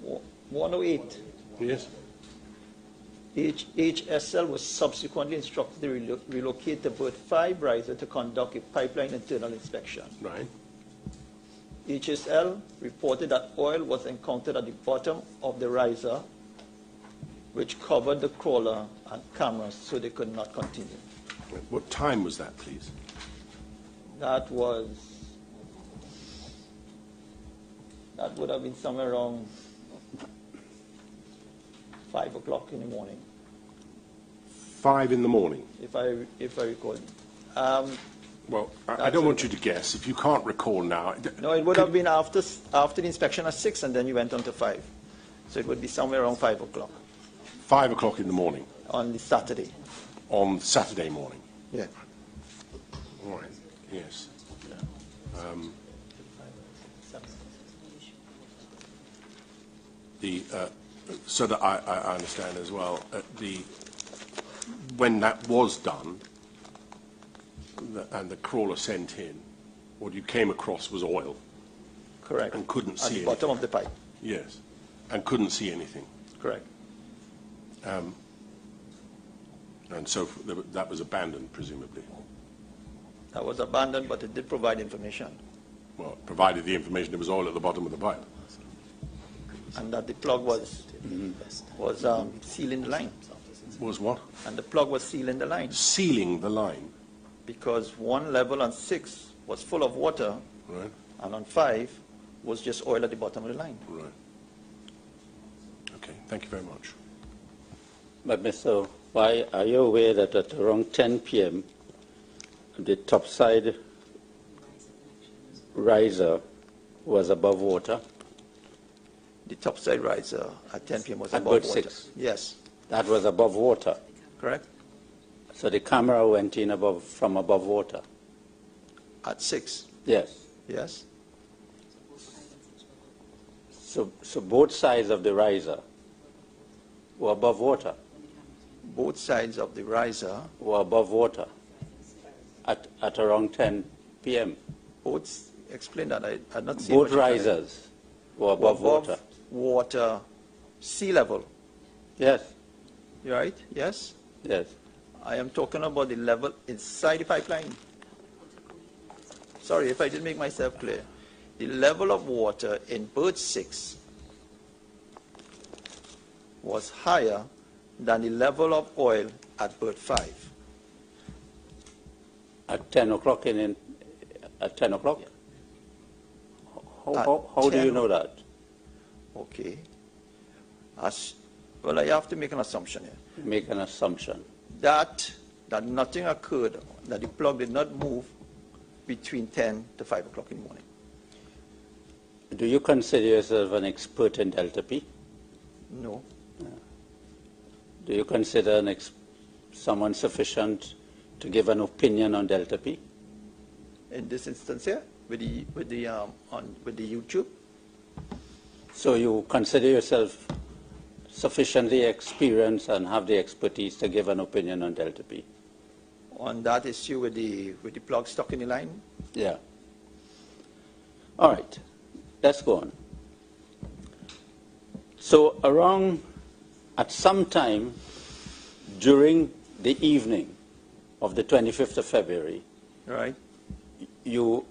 Wa- 108. Yes? HSL was subsequently instructed to relocate the berth 5 riser to conduct a pipeline internal inspection. Right. HSL reported that oil was encountered at the bottom of the riser, which covered the crawler and cameras, so they could not continue. What time was that, please? That would have been somewhere around 5 o'clock in the morning, 5 in the morning. if I recall. Well, I don't want you to guess. If you can't recall now. No, it would have been after the inspection at 6, and then you went on to 5. So it would be somewhere around 5 o'clock 5 o'clock in the morning, on the Saturday. on Saturday morning. Yeah. All right, yes. So that I understand as well, when that was done, and the crawler sent in, what you came across was oil. Correct. And couldn't see At the anything. bottom of the pipe. Yes, and couldn't see anything. Correct. And so that was abandoned, presumably. That was abandoned, but it did provide information, Well, provided the information there was oil at the bottom of the pipe. and that the plug was sealing the line. Was what? And the plug was sealing the line. Sealing the line. Because one level on 6 was full of water, Right. and on 5 was just oil at the bottom of the line. Right. Okay, thank you very much. But Mr. Why, are you aware that at around 10 p.m., the topside riser was above water? The topside riser at 10 p.m. was At above berth water. 6? Yes. That was above water? Correct? So the camera went in from above water? At 6. Yes. Yes. So both sides of the riser were above water? Both sides of the riser were above water at around 10 p.m. Both, explain that. I had not seen both risers were above water. Water, sea level. Yes. You right? Yes? Yes. I am talking about the level inside the pipeline. Sorry if I didn't make myself clear. The level of water in berth 6 was higher than the level of oil at berth 5. At 10 o'clock at 10 o'clock? Yeah. How do you know that? Okay. Well, I have to make an assumption here. Make an assumption. That nothing occurred, that the plug did not move between 10 to 5 o'clock in the morning. Do you consider yourself an expert in delta P? No. Do you consider someone sufficient to give an opinion on delta P? In this instance here, with the YouTube. So you consider yourself sufficiently experienced and have the expertise to give an opinion on delta P? On that issue with the plug stuck in the line? Yeah. All right. Let's go on. So at some time during the evening of the 25th of February, right, you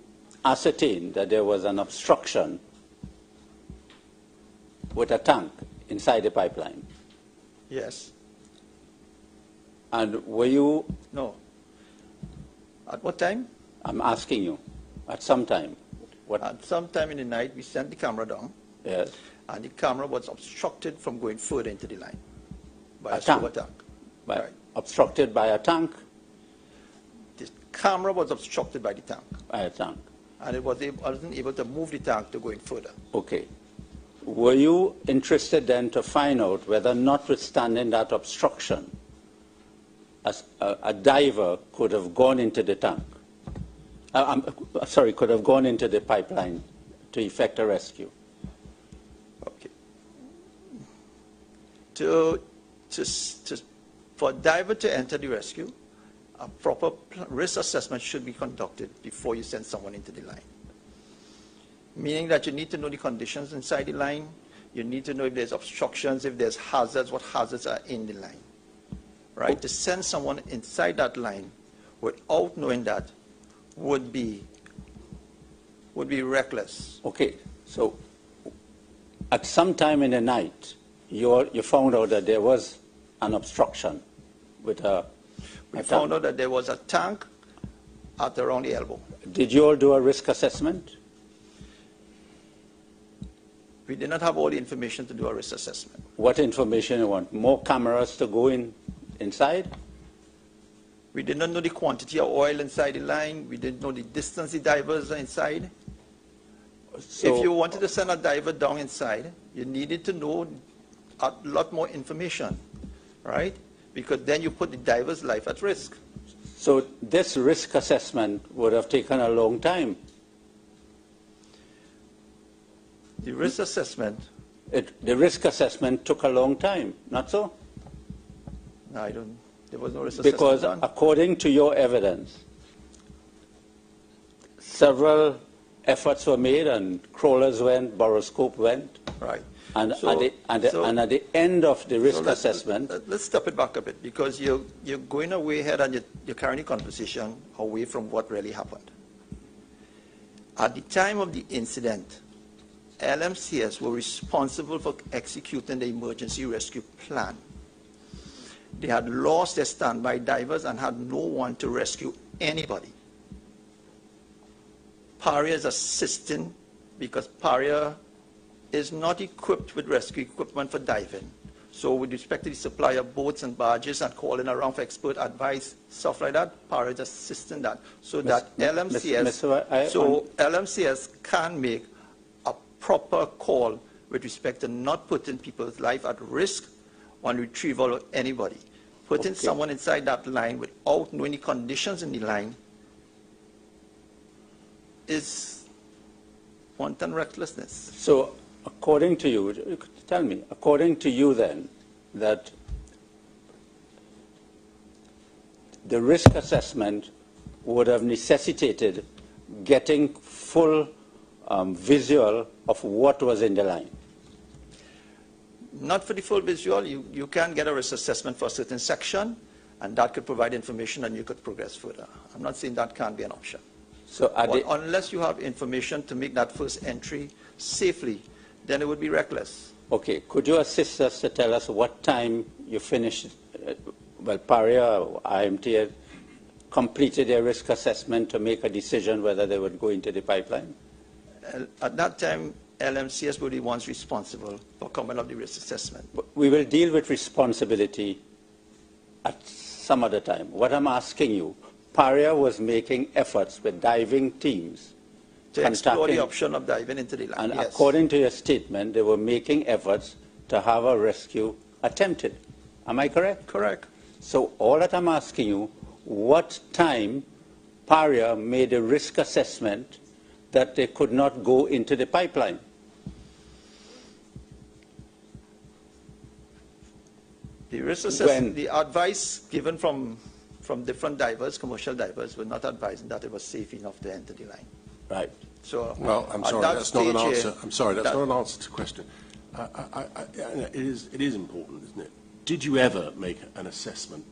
ascertained that there was an obstruction with a tank inside the pipeline. Yes. And were you... No. At what time? I'm asking you. At some time. At some time in the night, we sent the camera down. Yes. And the camera was obstructed from going further into the line by a tank. super tank. Right. Obstructed by a tank? The camera was obstructed by the tank. By a tank. And it wasn't able to move the tank to going further. Okay. Were you interested then to find out whether, notwithstanding that obstruction, a diver could have gone into the tank? Could have gone into the pipeline to effect a rescue? Okay. For a diver to enter the rescue, a proper risk assessment should be conducted before you send someone into the line. Meaning that you need to know the conditions inside the line, you need to know if there's obstructions, if there's hazards, what hazards are in the line. Right? To send someone inside that line without knowing that would be reckless. Okay, so at some time in the night, you found out that there was an obstruction with a... We found out that there was a tank at around the elbow. Did you all do a risk assessment? We did not have all the information to do a risk assessment. What information you want? More cameras to go inside? We did not know the quantity of oil inside the line. We didn't know the distance the divers are inside. So, if you wanted to send a diver down inside, you needed to know a lot more information, right? Because then you put the diver's life at risk. So this risk assessment would have taken a long time. The risk assessment? The risk assessment took a long time, not so? No, there was no risk because assessment done. According to your evidence, several efforts were made and crawlers went, boroscope went. Right. And, at the end of the risk assessment... Let's step it back a bit, because you're going away ahead and you're carrying the conversation away from what really happened. At the time of the incident, LMCs were responsible for executing the emergency rescue plan. They had lost their standby divers and had no one to rescue anybody. Paria is assisting because Paria is not equipped with rescue equipment for diving. So with respect to the supply of boats and barges and calling around for expert advice, stuff like that, Paria is assisting that. So that LMCS can make a proper call with respect to not putting people's life at risk on retrieval of anybody. Putting someone inside that line without knowing the conditions in the line is wanton recklessness. So according to you, tell me, according to you then, that the risk assessment would have necessitated getting full visual of what was in the line? Not for the full visual. You can get a risk assessment for a certain section, and that could provide information and you could progress further. I'm not saying that can't be an option. So unless you have information to make that first entry safely, then it would be reckless. Okay, could you assist us to tell us what time you finished, well, Paria or IMT completed their risk assessment to make a decision whether they would go into the pipeline? At that time, LMCS were the ones responsible for coming up with the risk assessment. We will deal with responsibility at some other time. What I'm asking you, Paria was making efforts with diving teams to explore the option of diving into the line. And according to your statement, they were making efforts to have a rescue attempted. Am I correct? Correct. So all that I'm asking you, what time Paria made a risk assessment that they could not go into the pipeline? The risk assessment, the advice given from different divers, commercial divers, were not advising that it was safe enough to enter the line. Right. So, well, I'm sorry, that's not an answer. I'm sorry, that's not an answer to the question. It is important, isn't it? Did you ever make an assessment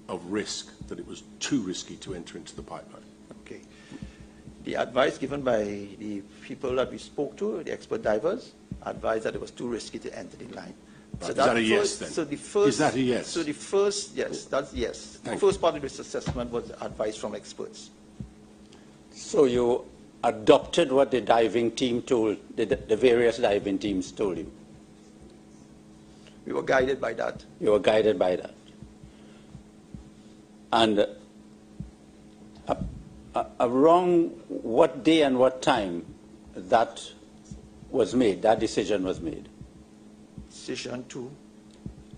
of risk that it was too risky to enter into the pipeline? Okay. The advice given by the people that we spoke to, the expert divers, advised that it was too risky to enter the line. Right. So is that a yes then? So the first, is that a yes? So the first, yes, that's yes. The first part of this assessment was advice from experts. So you adopted what the diving team told, the various diving teams told you? We were guided by that. You were guided by that. And around what day and what time that was made, that decision was made?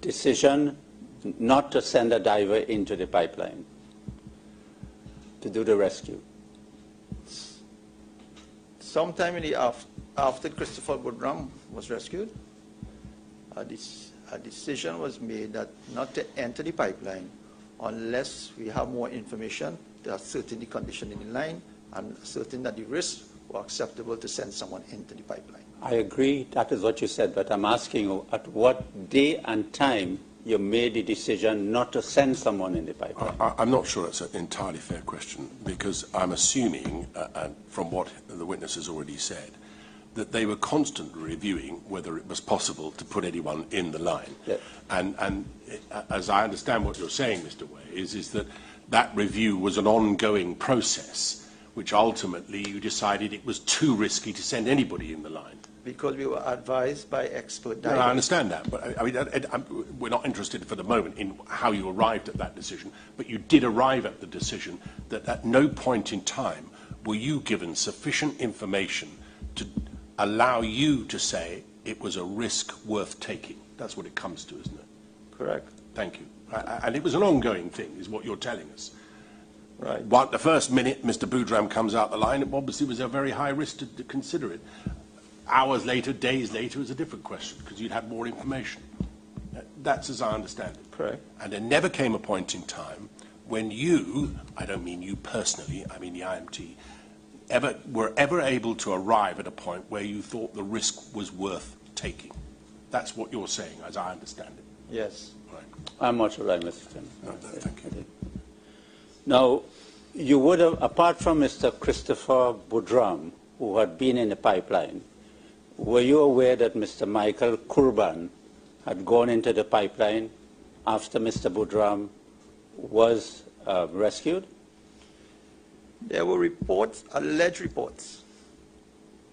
Decision not to send a diver into the pipeline to do the rescue. Sometime in the after Christopher Boudram was rescued, a decision was made that not to enter the pipeline unless we have more information to ascertain the condition in the line and ascertain that the risks were acceptable to send someone into the pipeline. I agree, that is what you said, but I'm asking you at what day and time you made the decision not to send someone in the pipeline? I'm not sure it's an entirely fair question, because I'm assuming, from what the witness has already said, that they were constantly reviewing whether it was possible to put anyone in the line. Yes. And as I understand what you're saying, Mr. Way, is that that review was an ongoing process, which ultimately you decided it was too risky to send anybody in the line. Because we were advised by expert divers. No, I understand that, but I mean, we're not interested for the moment in how you arrived at that decision, but you did arrive at the decision that at no point in time were you given sufficient information to allow you to say it was a risk worth taking. That's what it comes to, isn't it? Correct. Thank you. And it was an ongoing thing, is what you're telling us. Right. The first minute Mr. Boudram comes out the line, it obviously was a very high risk to consider it. Hours later, days later, is a different question, because you'd had more information. That's as I understand it. Correct. And there never came a point in time when you, I don't mean you personally, I mean the IMT, were ever able to arrive at a point where you thought the risk was worth taking. That's what you're saying, as I understand it. Yes. Right. I'm not sure, Mr. Chairman. No, thank you. Now, you would have, apart from Mr. Christopher Boudram, who had been in the pipeline, were you aware that Mr. Michael Kurban had gone into the pipeline after Mr. Budram was rescued? There were reports, alleged reports.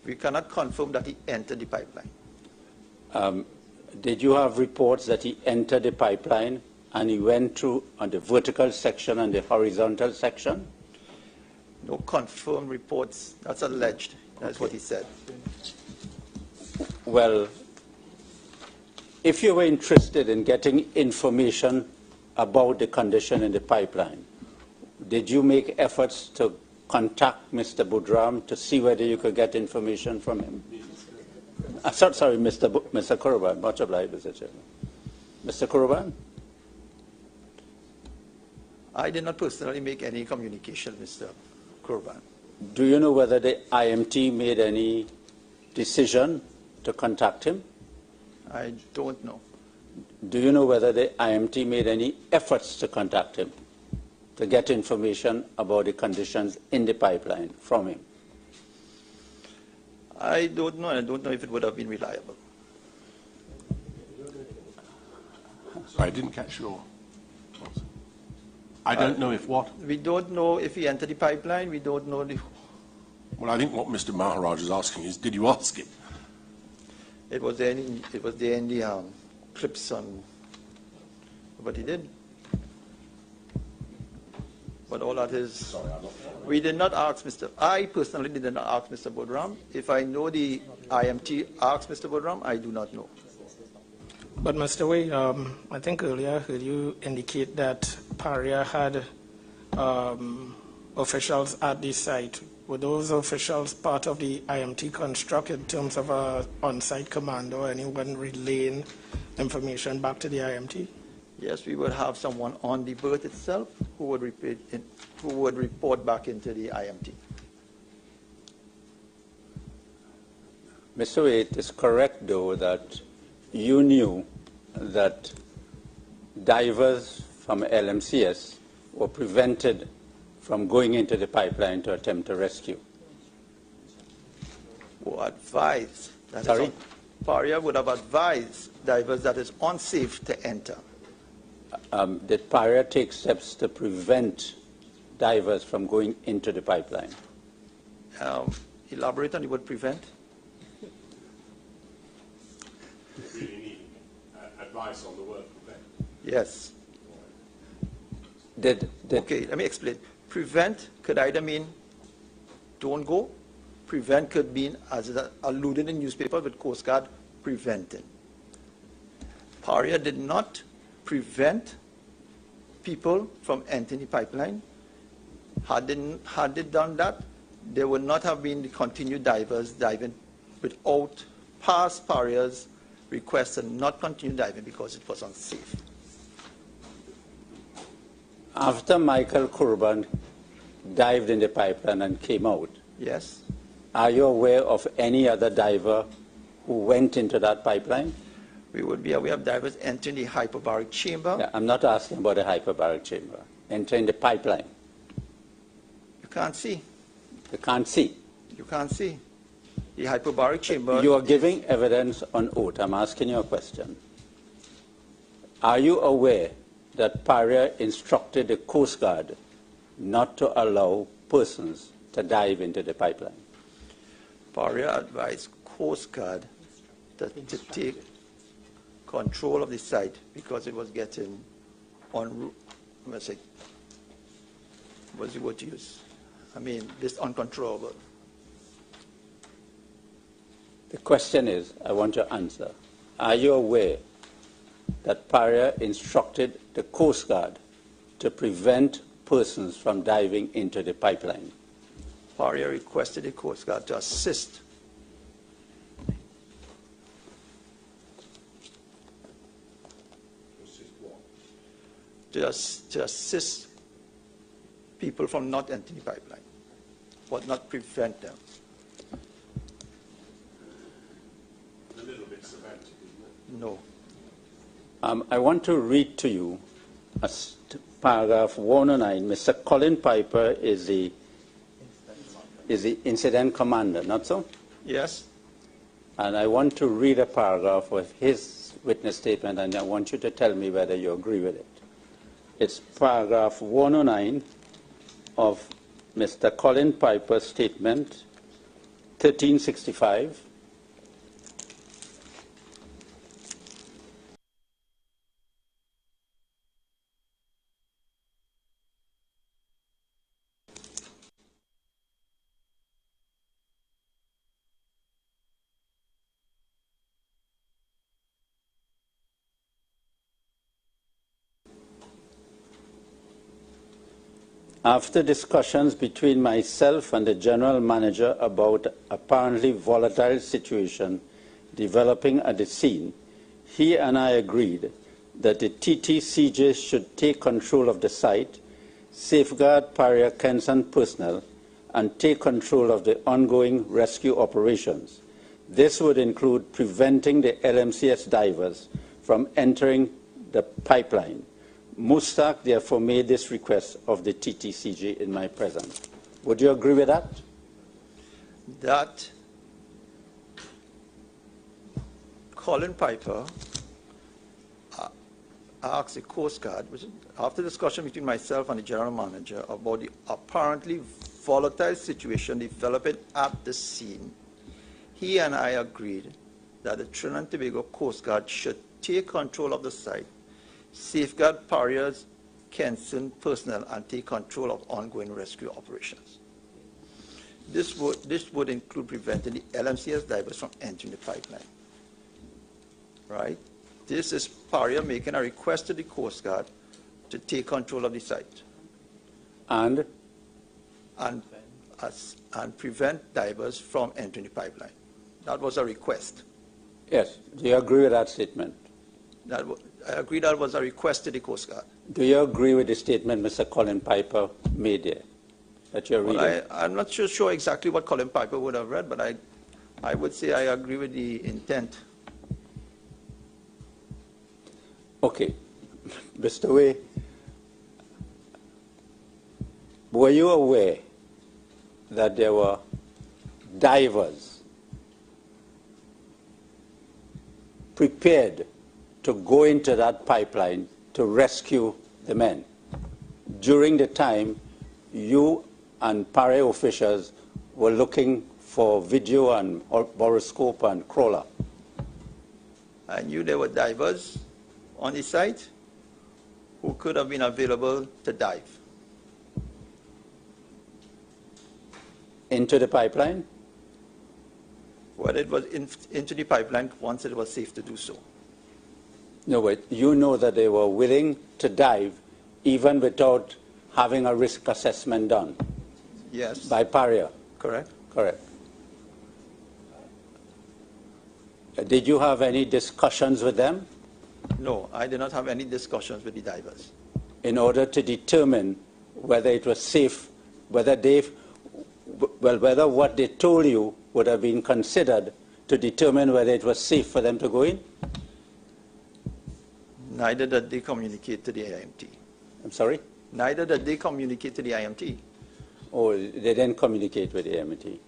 We cannot confirm that he entered the pipeline. Did you have reports that he entered the pipeline and he went through on the vertical section and the horizontal section? No confirmed reports. That's alleged. That's what he said. Well, if you were interested in getting information about the condition in the pipeline, did you make efforts to contact Mr. Budram to see whether you could get information from him? Sorry, Mr. Kuruban. Much obliged, Mr. Chairman. Mr. Kuruban? I did not personally make any communication, Mr. Kuruban. Do you know whether the IMT made any decision to contact him? I don't know. Do you know whether the IMT made any efforts to contact him, to get information about the conditions in the pipeline from him? I don't know. I don't know if it would have been reliable. Sorry, I didn't catch your... I don't know if what? We don't know if he entered the pipeline. We don't know the... Well, I think what Mr. Maharaj is asking is, did you ask him? It was there in the clips on what he did. But all that is... Sorry, I'm not... We did not ask Mr. I personally did not ask Mr. Budram. If I know the IMT asked Mr. Budram, I do not know. But Mr. Way, I think earlier I heard you indicate that Paria had officials at the site. Were those officials part of the IMT construct in terms of an on-site command or anyone relaying information back to the IMT? Yes, we would have someone on the berth itself who would report back into the IMT. Mr. Way, it is correct, though, that you knew that divers from LMCS were prevented from going into the pipeline to attempt to rescue. Who advised? Sorry? Paria would have advised divers that it's unsafe to enter. Did Paria take steps to prevent divers from going into the pipeline? Elaborate on the word prevent. You really need advice on the word prevent. Yes. Okay, let me explain. Prevent could either mean don't go. Prevent could mean, as it alluded in newspaper with Coast Guard, preventing. Paria did not prevent people from entering the pipeline. Had they done that, there would not have been the continued divers diving without past Paria's request to not continue diving because it was unsafe. After Michael Kurban dived in the pipeline and came out, yes, are you aware of any other diver who went into that pipeline? We would be aware of divers entering the hyperbaric chamber. Yeah, I'm not asking about the hyperbaric chamber. Entering the pipeline. You can't see. You can't see. You can't see. The hyperbaric chamber... You are giving evidence on oath. I'm asking you a question. Are you aware that Paria instructed the Coast Guard not to allow persons to dive into the pipeline? Paria advised Coast Guard to take control of the site because it was getting what's the word to use? I mean, this uncontrollable. The question is, I want your answer. Are you aware that Paria instructed the Coast Guard to prevent persons from diving into the pipeline? Paria requested the Coast Guard to assist to assist people from not entering the pipeline, but not prevent them. A little bit semantic, isn't it? No. I want to read to you paragraph 109. Mr. Colin Piper is the incident commander, not so? Yes. And I want to read a paragraph of his witness statement, and I want you to tell me whether you agree with it. It's paragraph 109 of Mr. Colin Piper's statement, 1365. After discussions between myself and the general manager about apparently volatile situation developing at the scene, he and I agreed that the TTCJ should take control of the site, safeguard Paria-Lmcs personnel, and take control of the ongoing rescue operations. This would include preventing the LMCS divers from entering the pipeline. Mustaq therefore made this request of the TTCJ in my presence. Would you agree with that? That Colin Piper asked the Coast Guard, after discussion between myself and the general manager about the apparently volatile situation developing at the scene, he and I agreed that the Trinidad and Tobago Coast Guard should take control of the site, safeguard Paria-Lmcs personnel, and take control of ongoing rescue operations. This would include preventing the LMCS divers from entering the pipeline. Right? This is Paria making a request to the Coast Guard to take control of the site. And prevent divers from entering the pipeline. That was a request. Yes. Do you agree with that statement? I agree that was a request to the Coast Guard. Do you agree with the statement Mr. Colin Piper made there that you're reading? Well, I'm not sure exactly what Colin Piper would have read, but I would say I agree with the intent. Okay. Mr. Way, were you aware that there were divers prepared to go into that pipeline to rescue the men during the time you and Paria officials were looking for video and boroscope and crawler? I knew there were divers on the site who could have been available to dive. Into the pipeline? Well, it was into the pipeline once it was safe to do so. No, but you know that they were willing to dive even without having a risk assessment done? Yes. By Paria? Correct. Correct. Did you have any discussions with them? No, I did not have any discussions with the divers. In order to determine whether it was safe, whether what they told you would have been considered to determine whether it was safe for them to go in? Neither did they communicate to the IMT. I'm sorry? Neither did they communicate to the IMT. Oh, they didn't communicate with the IMT.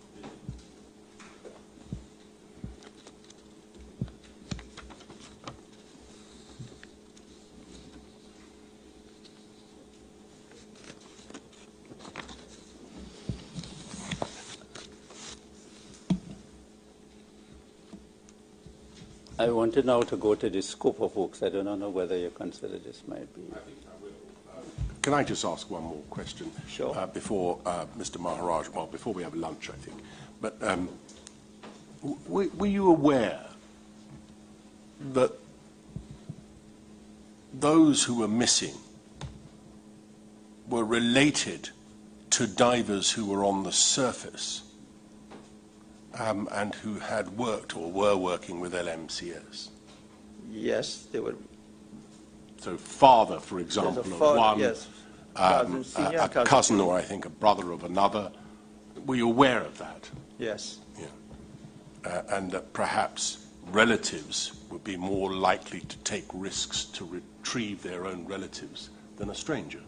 I wanted now to go to the scope of works. I do not know whether you consider this might be. I think I will. Can I just ask one more question? Sure. Before Mr. Maharaj, well, before we have lunch, I think. But were you aware that those who were missing were related to divers who were on the surface and who had worked or were working with LMCS? Yes, they were. So father, for example, of one, yes. a cousin or I think a brother of another. Were you aware of that? Yes. Yeah. And that perhaps relatives would be more likely to take risks to retrieve their own relatives than a stranger?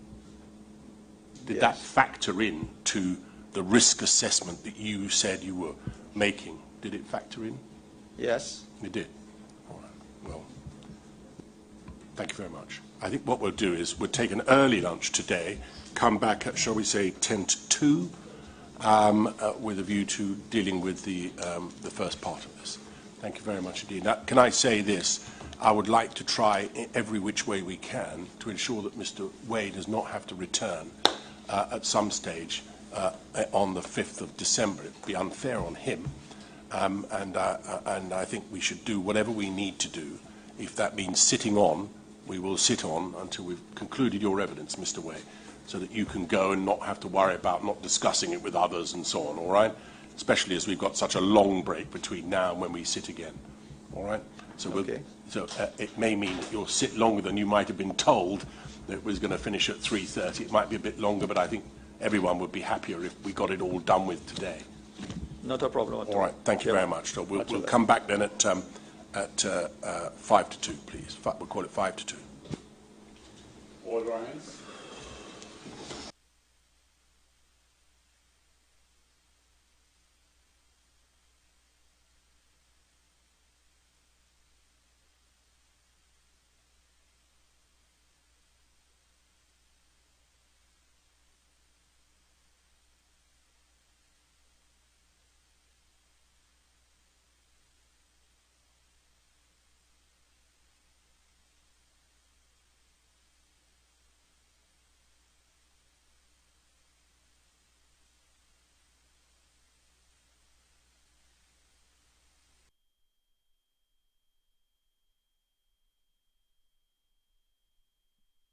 Did that factor in to the risk assessment that you said you were making? Did it factor in? Yes. It did? All right. Well, Thank you very much. I think what we'll do is we'll take an early lunch today, come back at, shall we say, 10 to 2, with a view to dealing with the first part of this. Thank you very much indeed. Now, can I say this? I would like to try every which way we can to ensure that Mr. Wade does not have to return at some stage on the 5th of December. It would be unfair on him, and I think we should do whatever we need to do. If that means sitting on, we will sit on until we've concluded your evidence, Mr. Wade, so that you can go and not have to worry about not discussing it with others and so on, all right? Especially as we've got such a long break between now and when we sit again, all right? So, it may mean that you'll sit longer than you might have been told that it was going to finish at 3:30. It might be a bit longer, but I think everyone would be happier if we got it all done with today. Not a problem at all. All right, thank you very much. So we'll come back then at 5 to 2, please. We'll call it 5 to 2. All rise.